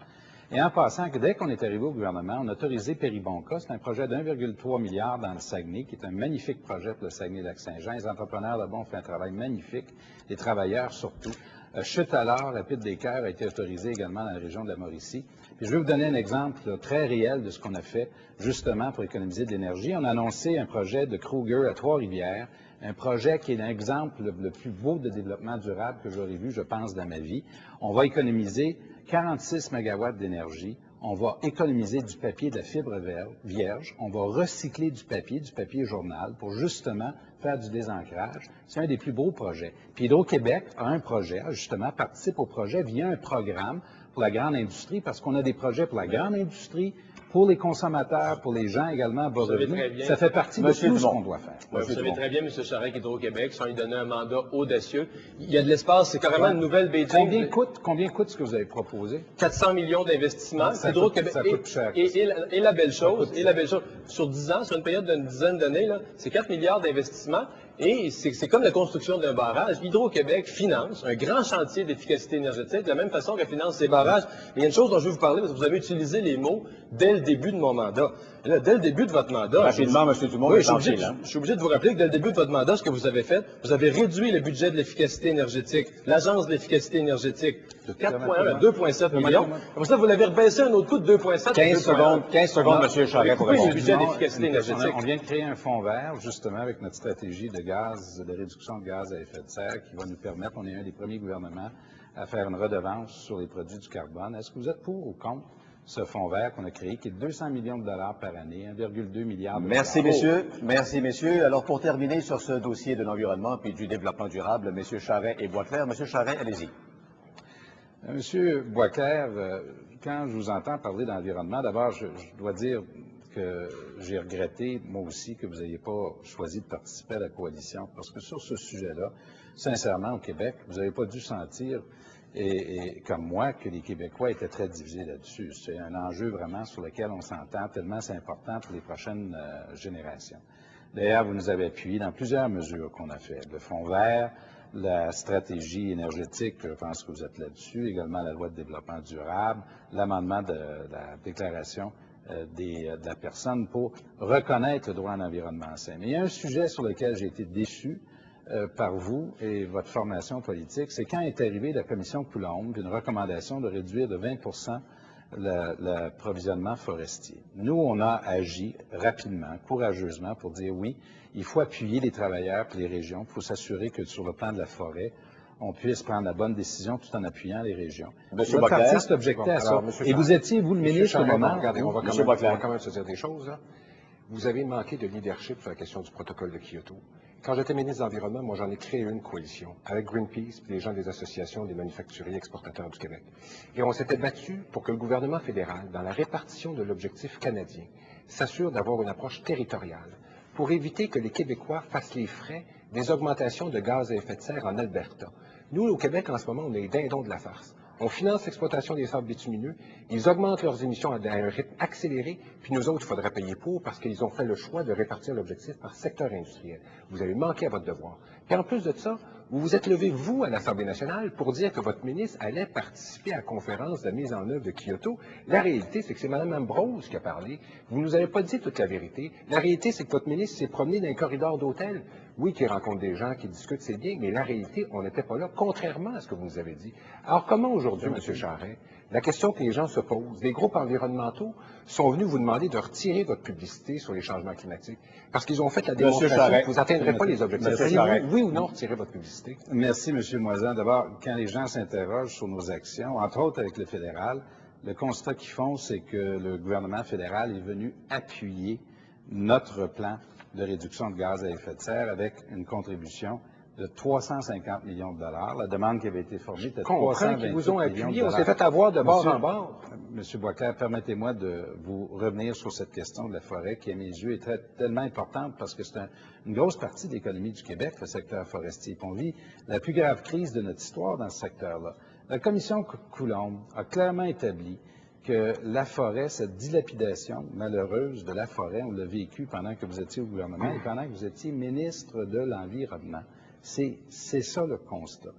Et en passant, que dès qu'on est arrivé au gouvernement, on a autorisé Péribonka. C'est un projet d'1,3 milliard dans le Saguenay, qui est un magnifique projet pour le Saguenay-Lac-Saint-Jean. Les entrepreneurs là-bas ont fait un travail magnifique, les travailleurs surtout. Chute à l'or, la Pite des Cœurs a été autorisée également dans la région de la Mauricie. Puis je vais vous donner un exemple là, très réel de ce qu'on a fait justement pour économiser de l'énergie. On a annoncé un projet de Kruger à Trois-Rivières, un projet qui est l'exemple le plus beau de développement durable que j'aurais vu, je pense, dans ma vie. On va économiser 46 mégawatts d'énergie. On va économiser du papier, de la fibre vierge. On va recycler du papier journal pour justement faire du désancrage. C'est un des plus beaux projets. Puis Hydro-Québec a un projet, justement, participe au projet via un programme pour la grande industrie, parce qu'on a des projets pour la grande industrie, pour les consommateurs, pour les gens également à bas revenus. Ça fait partie de tout ce qu'on doit faire. Vous savez très bien, M. Charest, qu'Hydro-Québec, sans lui donner un mandat audacieux, il y a de l'espace, c'est carrément une nouvelle Beijing. Combien coûte ce que vous avez proposé? 400 millions d'investissements. Ça coûte cher. Et la belle chose, sur 10 ans, sur une période d'une dizaine d'années, c'est 4 milliards d'investissements. Et c'est comme la construction d'un barrage. Hydro-Québec finance un grand chantier d'efficacité énergétique de la même façon qu'elle finance ses barrages. Mais il y a une chose dont je vais vous parler, parce que vous avez utilisé les mots dès le début de mon mandat. Et là, dès le début de votre mandat... Rapidement, M. Dumont, oui, je suis obligé de vous rappeler que dès le début de votre mandat, ce que vous avez fait, vous avez réduit le budget de l'efficacité énergétique, l'Agence de l'efficacité énergétique, de 4,1 à 2,7 millions. Comme ça, vous l'avez rebaissé un autre coup de 2,7 15 secondes, M. Charest, pour répondre. Le budget d'efficacité énergétique. On vient de créer un fonds vert, justement, avec notre stratégie de réduction de gaz à effet de serre, qui va nous permettre, on est un des premiers gouvernements à faire une redevance sur les produits du carbone. Est-ce que vous êtes pour ou contre ce fonds vert qu'on a créé, qui est de 200 millions de dollars par année, 1,2 milliard de dollars? Merci, messieurs. Merci, messieurs. Alors, pour terminer sur ce dossier de l'environnement puis du développement durable, M. Charest et Boisclair. M. Charest, allez-y. Monsieur Boisclair, quand je vous entends parler d'environnement, d'abord, je dois dire que j'ai regretté, moi aussi, que vous n'ayez pas choisi de participer à la coalition, parce que sur ce sujet-là, sincèrement, au Québec, vous n'avez pas dû sentir, et comme moi, que les Québécois étaient très divisés là-dessus. C'est un enjeu vraiment sur lequel on s'entend, tellement c'est important pour les prochaines générations. D'ailleurs, vous nous avez appuyé dans plusieurs mesures qu'on a faites. Le Fonds vert, la stratégie énergétique, je pense que vous êtes là-dessus, également la loi de développement durable, l'amendement de la déclaration de la personne pour reconnaître le droit à un environnement sain. Mais il y a un sujet sur lequel j'ai été déçu par vous et votre formation politique, c'est quand est arrivée la commission Coulombe d'une recommandation de réduire de 20 l'approvisionnement forestier. Nous, on a agi rapidement, courageusement pour dire oui, il faut appuyer les travailleurs et les régions, il faut s'assurer que sur le plan de la forêt, on puisse prendre la bonne décision tout en appuyant les régions. Monsieur Votre Boisclair. parti s'est objecté à ça. Et vous étiez, vous, le ministre au moment. Regardez, on va Boisclair. quand même se dire des choses. Là. Vous avez manqué de leadership sur la question du protocole de Kyoto. Quand j'étais ministre de l'Environnement, moi, j'en ai créé une coalition avec Greenpeace et les gens des associations des manufacturiers exportateurs du Québec. Et on s'était battu pour que le gouvernement fédéral, dans la répartition de l'objectif canadien, s'assure d'avoir une approche territoriale pour éviter que les Québécois fassent les frais des augmentations de gaz à effet de serre en Alberta. Nous, au Québec, en ce moment, on est les dindons de la farce. On finance l'exploitation des sables bitumineux, ils augmentent leurs émissions à un rythme accéléré, puis nous autres, il faudrait payer pour parce qu'ils ont fait le choix de répartir l'objectif par secteur industriel. Vous avez manqué à votre devoir. Puis en plus de ça, vous vous êtes levé, vous, à l'Assemblée nationale, pour dire que votre ministre allait participer à la conférence de mise en œuvre de Kyoto. La réalité, c'est que c'est Mme Ambrose qui a parlé. Vous ne nous avez pas dit toute la vérité. La réalité, c'est que votre ministre s'est promené dans un corridor d'hôtel. Oui, qui rencontre des gens, qui discutent, c'est bien, mais la réalité, on n'était pas là, contrairement à ce que vous nous avez dit. Alors, comment aujourd'hui, M. Charest, la question que les gens se posent, les groupes environnementaux sont venus vous demander de retirer votre publicité sur les changements climatiques, parce qu'ils ont fait la démonstration que vous n'atteindrez pas les objectifs. Oui ou non retirer votre publicité? Merci, M. Moisan. D'abord, quand les gens s'interrogent sur nos actions, entre autres avec le fédéral, le constat qu'ils font, c'est que le gouvernement fédéral est venu appuyer notre plan de réduction de gaz à effet de serre avec une contribution de 350 millions de dollars. La demande qui avait été formée était de 328 qu'ils vous ont millions de appuyé, on dollars. s'est fait avoir de bord en bord. Monsieur Boisclair, permettez-moi de vous revenir sur cette question de la forêt qui, à mes yeux, est tellement importante parce que c'est une grosse partie de l'économie du Québec, le secteur forestier. On vit la plus grave crise de notre histoire dans ce secteur-là. La commission Coulombe a clairement établi que la forêt, cette dilapidation malheureuse de la forêt, on l'a vécu pendant que vous étiez au gouvernement et pendant que vous étiez ministre de l'Environnement. C'est ça le constat.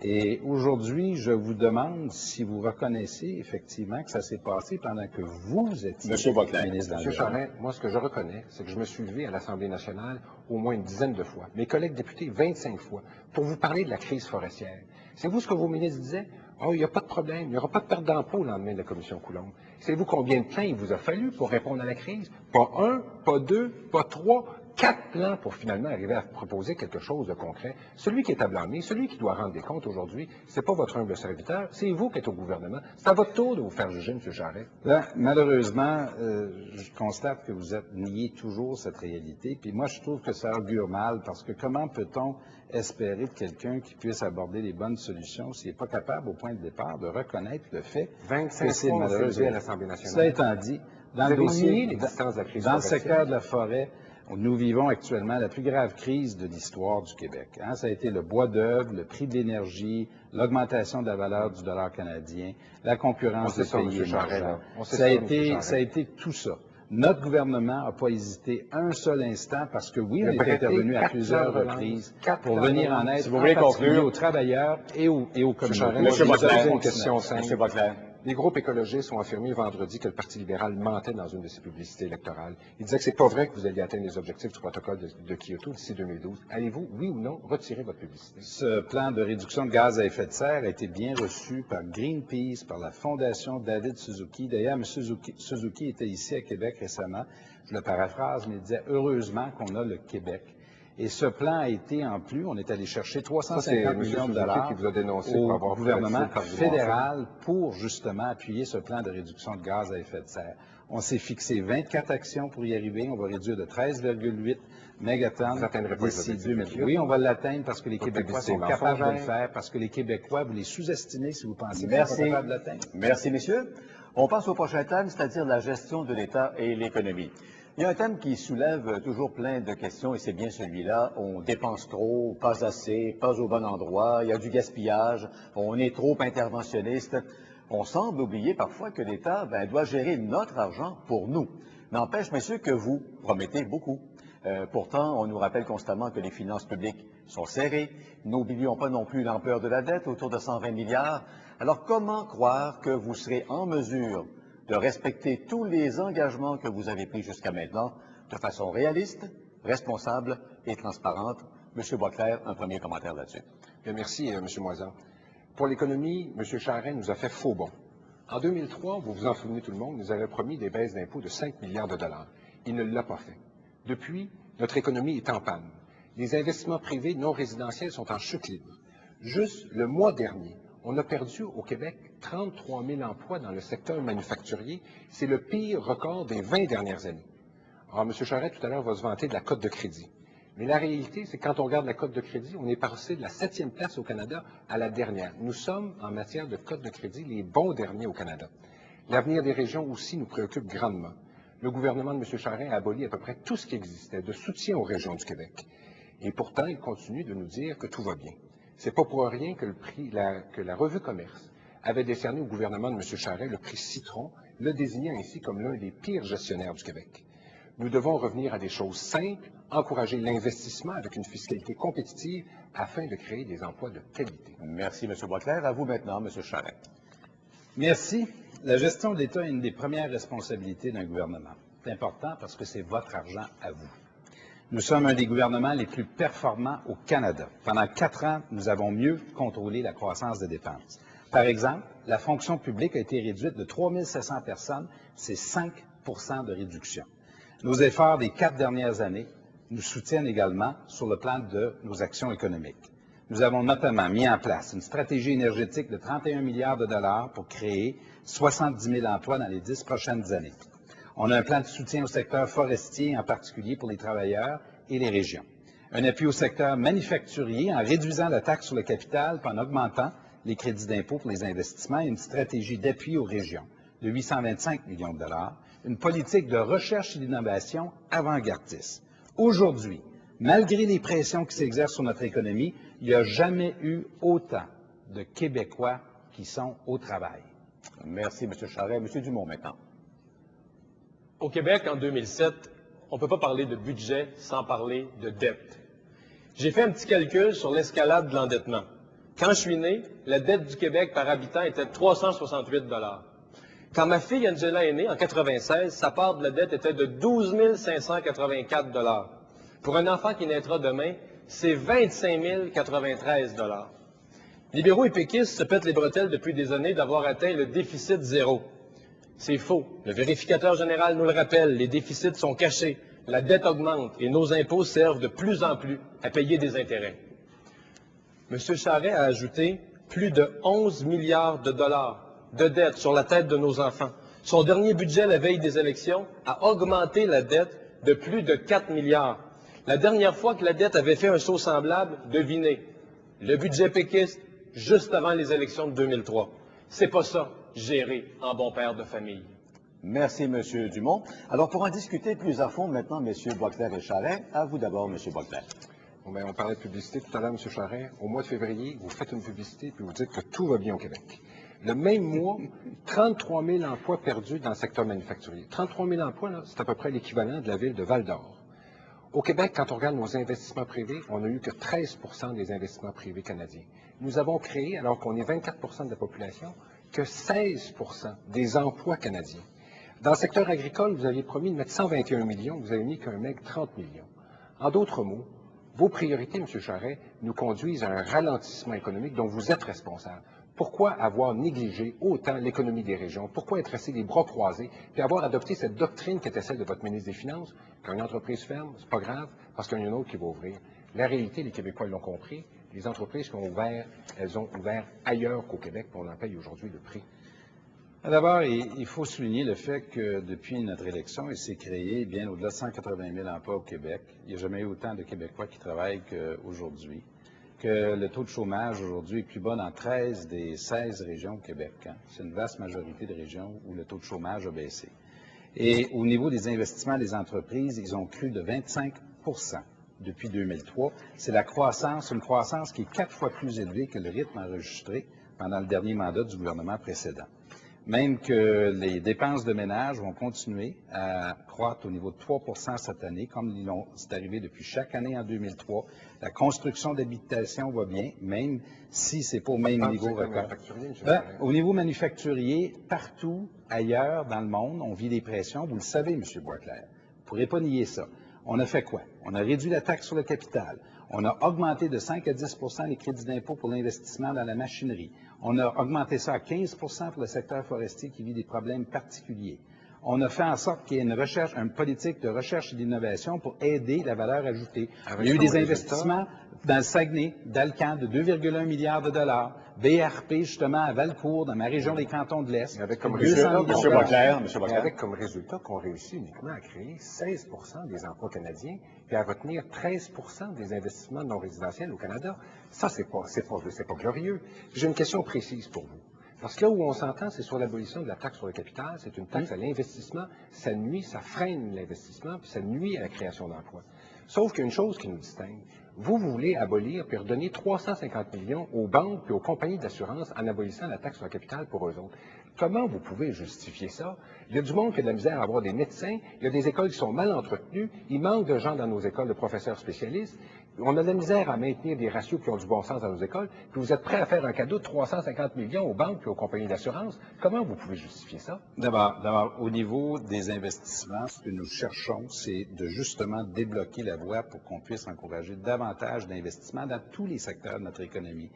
Et aujourd'hui, je vous demande si vous reconnaissez effectivement que ça s'est passé pendant que vous étiez ministre de l'Environnement. M. Charest, moi, ce que je reconnais, c'est que je me suis levé à l'Assemblée nationale au moins une dizaine de fois, mes collègues députés 25 fois, pour vous parler de la crise forestière. C'est vous ce que vos ministres disaient? Oh, il n'y a pas de problème, il n'y aura pas de perte d'emploi au lendemain de la commission Coulombe. Savez-vous combien de plans il vous a fallu pour répondre à la crise? Pas un, pas deux, pas trois, 4 plans pour finalement arriver à proposer quelque chose de concret. Celui qui est à blâmer, celui qui doit rendre des comptes aujourd'hui, c'est pas votre humble serviteur, c'est vous qui êtes au gouvernement. C'est à votre tour de vous faire juger, M. Charest. Là, malheureusement, je constate que vous niez toujours cette réalité. Puis moi, je trouve que ça augure mal parce que comment peut-on espérer de quelqu'un qui puisse aborder les bonnes solutions s'il n'est pas capable, au point de départ, de reconnaître le fait que c'est malheureux à l'Assemblée nationale. Cela étant dit, dans le dossier, dans le secteur de la forêt, nous vivons actuellement la plus grave crise de l'histoire du Québec. Hein? Ça a été le bois d'œuvre, le prix de l'énergie, l'augmentation de la valeur du dollar canadien, la concurrence des pays émergents. Ça a été tout ça. Notre gouvernement n'a pas hésité un seul instant parce que oui, on est intervenu à plusieurs reprises pour venir en aide, en particulier aux travailleurs et aux communautés. Monsieur Boclair, une question simple. Monsieur Boclair. Les groupes écologistes ont affirmé vendredi que le Parti libéral mentait dans une de ses publicités électorales. Ils disaient que c'est pas vrai que vous alliez atteindre les objectifs du protocole de Kyoto d'ici 2012. Allez-vous, oui ou non, retirer votre publicité? Ce plan de réduction de gaz à effet de serre a été bien reçu par Greenpeace, par la Fondation David Suzuki. D'ailleurs, M. Suzuki était ici à Québec récemment. Je le paraphrase, mais il disait « Heureusement qu'on a le Québec ». Et ce plan a été en plus, on est allé chercher 350 millions de dollars qui vous a dénoncé au pour avoir gouvernement fédéral pour justement appuyer ce plan de réduction de gaz à effet de serre. On s'est fixé 24 actions pour y arriver. On va réduire de 13,8 mégatonnes d'ici 2000. Oui, on va l'atteindre parce que les Québécois sont capables de le faire, parce que les Québécois, vous les sous-estimez si vous pensez qu'ils sont capables de l'atteindre. Merci, messieurs. On passe au prochain thème, c'est-à-dire la gestion de l'État et l'économie. Il y a un thème qui soulève toujours plein de questions et c'est bien celui-là. On dépense trop, pas assez, pas au bon endroit, il y a du gaspillage, on est trop interventionniste. On semble oublier parfois que l'État doit gérer notre argent pour nous. N'empêche, messieurs, que vous promettez beaucoup. Pourtant, on nous rappelle constamment que les finances publiques sont serrées. N'oublions pas non plus l'ampleur de la dette, autour de 120 milliards. Alors, comment croire que vous serez en mesure de respecter tous les engagements que vous avez pris jusqu'à maintenant de façon réaliste, responsable et transparente? Monsieur Boisclair, un premier commentaire là-dessus. Bien, merci, M. Moisan. Pour l'économie, M. Charest nous a fait faux bond. En 2003, vous vous en souvenez tout le monde, nous avait promis des baisses d'impôts de 5 milliards de dollars. Il ne l'a pas fait. Depuis, notre économie est en panne. Les investissements privés non résidentiels sont en chute libre. Juste le mois dernier, on a perdu au Québec 33 000 emplois dans le secteur manufacturier. C'est le pire record des 20 dernières années. Alors, M. Charest, tout à l'heure, va se vanter de la cote de crédit. Mais la réalité, c'est que quand on regarde la cote de crédit, on est passé de la 7e place au Canada à la dernière. Nous sommes, en matière de cote de crédit, les bons derniers au Canada. L'avenir des régions aussi nous préoccupe grandement. Le gouvernement de M. Charest a aboli à peu près tout ce qui existait de soutien aux régions du Québec. Et pourtant, il continue de nous dire que tout va bien. C'est pas pour rien que la revue Commerce avait décerné au gouvernement de M. Charest le prix Citron, le désignant ainsi comme l'un des pires gestionnaires du Québec. Nous devons revenir à des choses simples, encourager l'investissement avec une fiscalité compétitive afin de créer des emplois de qualité. Merci, M. Boisclair. À vous maintenant, M. Charest. Merci. La gestion de l'État est une des premières responsabilités d'un gouvernement. C'est important parce que c'est votre argent à vous. Nous sommes un des gouvernements les plus performants au Canada. Pendant 4 ans, nous avons mieux contrôlé la croissance des dépenses. Par exemple, la fonction publique a été réduite de 3 700 personnes, c'est 5 de réduction. Nos efforts des 4 dernières années nous soutiennent également sur le plan de nos actions économiques. Nous avons notamment mis en place une stratégie énergétique de 31 milliards de dollars pour créer 70 000 emplois dans les 10 prochaines années. On a un plan de soutien au secteur forestier, en particulier pour les travailleurs et les régions. Un appui au secteur manufacturier en réduisant la taxe sur le capital et en augmentant les crédits d'impôt pour les investissements et une stratégie d'appui aux régions de 825 millions de dollars, une politique de recherche et d'innovation avant-gardiste. Aujourd'hui, malgré les pressions qui s'exercent sur notre économie, il n'y a jamais eu autant de Québécois qui sont au travail. Merci, M. Charest. M. Dumont, maintenant. Au Québec, en 2007, on ne peut pas parler de budget sans parler de dette. J'ai fait un petit calcul sur l'escalade de l'endettement. Quand je suis né, la dette du Québec par habitant était de 368 $. Quand ma fille Angela est née, en 96, sa part de la dette était de 12 584 $. Pour un enfant qui naîtra demain, c'est 25 093 $. Libéraux et péquistes se pètent les bretelles depuis des années d'avoir atteint le déficit zéro. C'est faux. Le vérificateur général nous le rappelle, les déficits sont cachés, la dette augmente et nos impôts servent de plus en plus à payer des intérêts. M. Charest a ajouté plus de 11 milliards de dollars de dette sur la tête de nos enfants. Son dernier budget, la veille des élections, a augmenté la dette de plus de 4 milliards. La dernière fois que la dette avait fait un saut semblable, devinez, le budget péquiste juste avant les élections de 2003. C'est pas ça, gérer en bon père de famille. Merci, M. Dumont. Alors, pour en discuter plus à fond maintenant, M. Boisclair et Charest, à vous d'abord, M. Boisclair. Bon, ben, on parlait de publicité tout à l'heure, M. Charest. Au mois de février, vous faites une publicité puis vous dites que tout va bien au Québec. Le même mois, 33 000 emplois perdus dans le secteur manufacturier. 33 000 emplois, c'est à peu près l'équivalent de la ville de Val-d'Or. Au Québec, quand on regarde nos investissements privés, on n'a eu que 13 % des investissements privés canadiens. Nous avons créé, alors qu'on est 24 % de la population, que 16 % des emplois canadiens. Dans le secteur agricole, vous aviez promis de mettre 121 millions, vous avez mis qu'un mec 30 millions. En d'autres mots, vos priorités, M. Charest, nous conduisent à un ralentissement économique dont vous êtes responsable. Pourquoi avoir négligé autant l'économie des régions? Pourquoi être resté les bras croisés et avoir adopté cette doctrine qui était celle de votre ministre des Finances? Quand une entreprise ferme, c'est pas grave, parce qu'il y en a une autre qui va ouvrir. La réalité, les Québécois l'ont compris, les entreprises qui ont ouvert, elles ont ouvert ailleurs qu'au Québec, puis on en paye aujourd'hui le prix. D'abord, il faut souligner le fait que depuis notre élection, il s'est créé bien au-delà de 180 000 emplois au Québec. Il n'y a jamais eu autant de Québécois qui travaillent qu'aujourd'hui. Que le taux de chômage aujourd'hui est plus bas dans 13 des 16 régions au Québec. C'est une vaste majorité de régions où le taux de chômage a baissé. Et au niveau des investissements des entreprises, ils ont cru de 25 % depuis 2003. C'est la croissance, une croissance qui est 4 fois plus élevée que le rythme enregistré pendant le dernier mandat du gouvernement précédent. Même que les dépenses de ménage vont continuer à croître au niveau de 3 % cette année, comme c'est arrivé depuis chaque année en 2003. La construction d'habitations va bien, même si ce n'est pas au même niveau record. Au niveau manufacturier, partout ailleurs dans le monde, on vit des pressions. Vous le savez, M. Boisclair. Vous ne pourrez pas nier ça. On a fait quoi? On a réduit la taxe sur le capital. On a augmenté de 5 à 10 % les crédits d'impôt pour l'investissement dans la machinerie. On a augmenté ça à 15 % pour le secteur forestier qui vit des problèmes particuliers. On a fait en sorte qu'il y ait une politique de recherche et d'innovation pour aider la valeur ajoutée. Il y a eu des investissements dans le Saguenay, d'Alcan, de 2,1 milliards de dollars. BRP, justement, à Valcourt, dans ma région des Cantons de l'Est. Avec comme résultat, avec comme résultat qu'on réussit uniquement à créer 16 % des emplois canadiens et à retenir 13 % des investissements non résidentiels au Canada. Ça, c'est pas glorieux. J'ai une question précise pour vous. Parce que là où on s'entend, c'est sur l'abolition de la taxe sur le capital. C'est une taxe à l'investissement. Ça nuit, ça freine l'investissement, puis ça nuit à la création d'emplois. Sauf qu'il y a une chose qui nous distingue. Vous voulez abolir puis redonner 350 millions aux banques et aux compagnies d'assurance en abolissant la taxe sur le capital pour eux autres. Comment vous pouvez justifier ça? Il y a du monde qui a de la misère à avoir des médecins. Il y a des écoles qui sont mal entretenues. Il manque de gens dans nos écoles, de professeurs spécialistes. On a de la misère à maintenir des ratios qui ont du bon sens dans nos écoles. Puis vous êtes prêts à faire un cadeau de 350 millions aux banques et aux compagnies d'assurance. Comment vous pouvez justifier ça? D'abord, au niveau des investissements, ce que nous cherchons, c'est de justement débloquer la voie pour qu'on puisse encourager davantage d'investissements dans tous les secteurs de notre économie.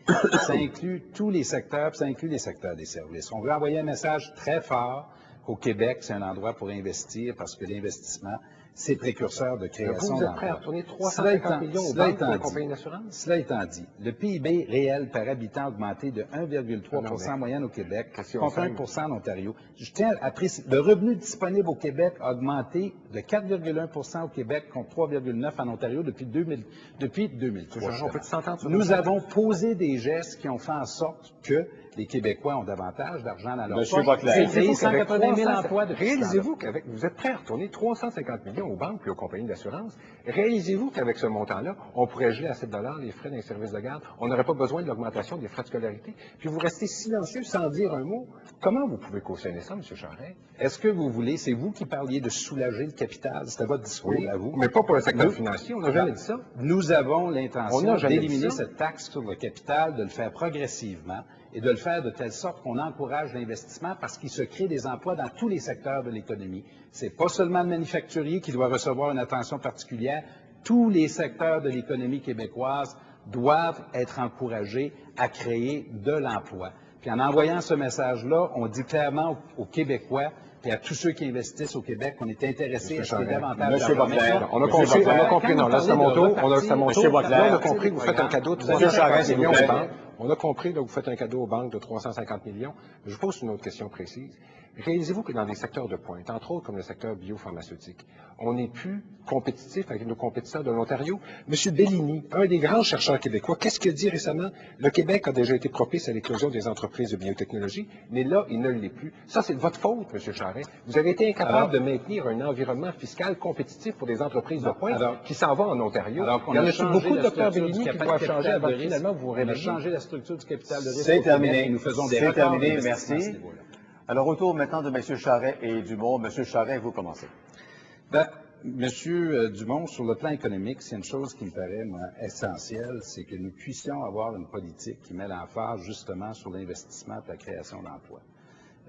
Ça inclut tous les secteurs, puis ça inclut les secteurs des services. On veut envoyer un message très fort qu'au Québec, c'est un endroit pour investir parce que l'investissement, c'est précurseur de création d'emplois. Vous êtes prêt à retourner 350 millions aux banques et aux compagnies d'assurance? Cela étant dit, le PIB réel par habitant a augmenté de 1,3 % en moyenne au Québec, contre 1 % en Ontario. Je tiens à préciser, le revenu disponible au Québec a augmenté de 4,1 % au Québec contre 3,9 % en Ontario depuis 2003. On peut s'entendre sur Nous avons posé des gestes qui ont fait en sorte que les Québécois ont davantage d'argent dans leur Monsieur poche. Boisclair. C'est 180 000 emplois de Réalisez-vous qu'avec, vous êtes prêt à retourner 350 millions aux banques et aux compagnies d'assurance. Réalisez-vous qu'avec ce montant-là, on pourrait geler à 7 $ les frais d'un service de garde. On n'aurait pas besoin de l'augmentation des frais de scolarité. Puis vous restez silencieux sans dire un mot. Comment vous pouvez cautionner ça, M. Charest? Est-ce que vous voulez, c'est vous qui parliez de soulager le capital, c'était votre discours à vous? Mais pas pour le secteur financier, on n'a jamais dit ça. Nous avons l'intention d'éliminer dit ça. cette taxe sur le capital, de le faire progressivement et de le faire de telle sorte qu'on encourage l'investissement parce qu'il se crée des emplois dans tous les secteurs de l'économie. C'est pas seulement le manufacturier qui doit recevoir une attention particulière. Tous les secteurs de l'économie québécoise doivent être encouragés à créer de l'emploi. Puis en envoyant ce message-là, on dit clairement aux Québécois et à tous ceux qui investissent au Québec qu'on est intéressé à ce qu'il y ait davantage Monsieur Boisclair. On a compris, non, là, c'est à mon tour. On a compris que vous faites un cadeau de 350 millions aux banques. On a compris que vous faites un cadeau aux banques de 350 millions. Je vous pose une autre question précise. Réalisez-vous que dans des secteurs de pointe, entre autres comme le secteur biopharmaceutique, on n'est plus compétitif avec nos compétiteurs de l'Ontario? M. Bellini, un des grands chercheurs québécois, qu'est-ce qu'il a dit récemment? Le Québec a déjà été propice à l'éclosion des entreprises de biotechnologie, mais là, il ne l'est plus. Ça, c'est de votre faute, M. Charest. Vous avez été incapable de maintenir un environnement fiscal compétitif pour des entreprises de pointe qui s'en vont en Ontario. Il y en a beaucoup de Dr Bellini qui doivent changer avant finalement vous réveiller. On a changé la structure du capital de risque. C'est terminé. Nous faisons des C'est records terminé, d'investissement à ce merci. niveau-là. Alors, autour maintenant de M. Charest et Dumont. M. Charest, vous commencez. Monsieur Dumont, sur le plan économique, c'est une chose qui me paraît essentielle, c'est que nous puissions avoir une politique qui met l'emphase justement sur l'investissement et la création d'emplois.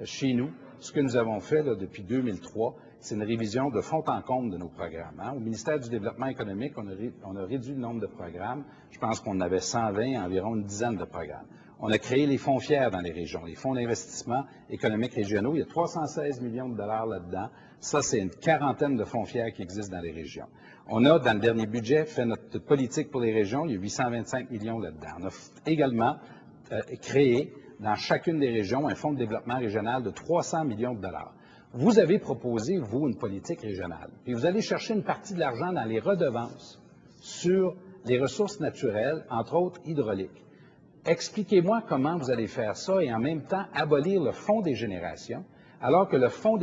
Chez nous, ce que nous avons fait là, depuis 2003, c'est une révision de fond en comble de nos programmes. Au ministère du Développement économique, on a réduit le nombre de programmes. Je pense qu'on en avait 120, environ une dizaine de programmes. On a créé les fonds fiers dans les régions, les fonds d'investissement économiques régionaux. Il y a 316 millions de dollars là-dedans. Ça, c'est une quarantaine de fonds fiers qui existent dans les régions. On a, dans le dernier budget, fait notre politique pour les régions. Il y a 825 millions là-dedans. On a également créé, dans chacune des régions, un fonds de développement régional de 300 millions de dollars. Vous avez proposé, vous, une politique régionale. Puis vous allez chercher une partie de l'argent dans les redevances sur les ressources naturelles, entre autres hydrauliques. Expliquez-moi comment vous allez faire ça et en même temps abolir le Fonds des générations, alors que le Fonds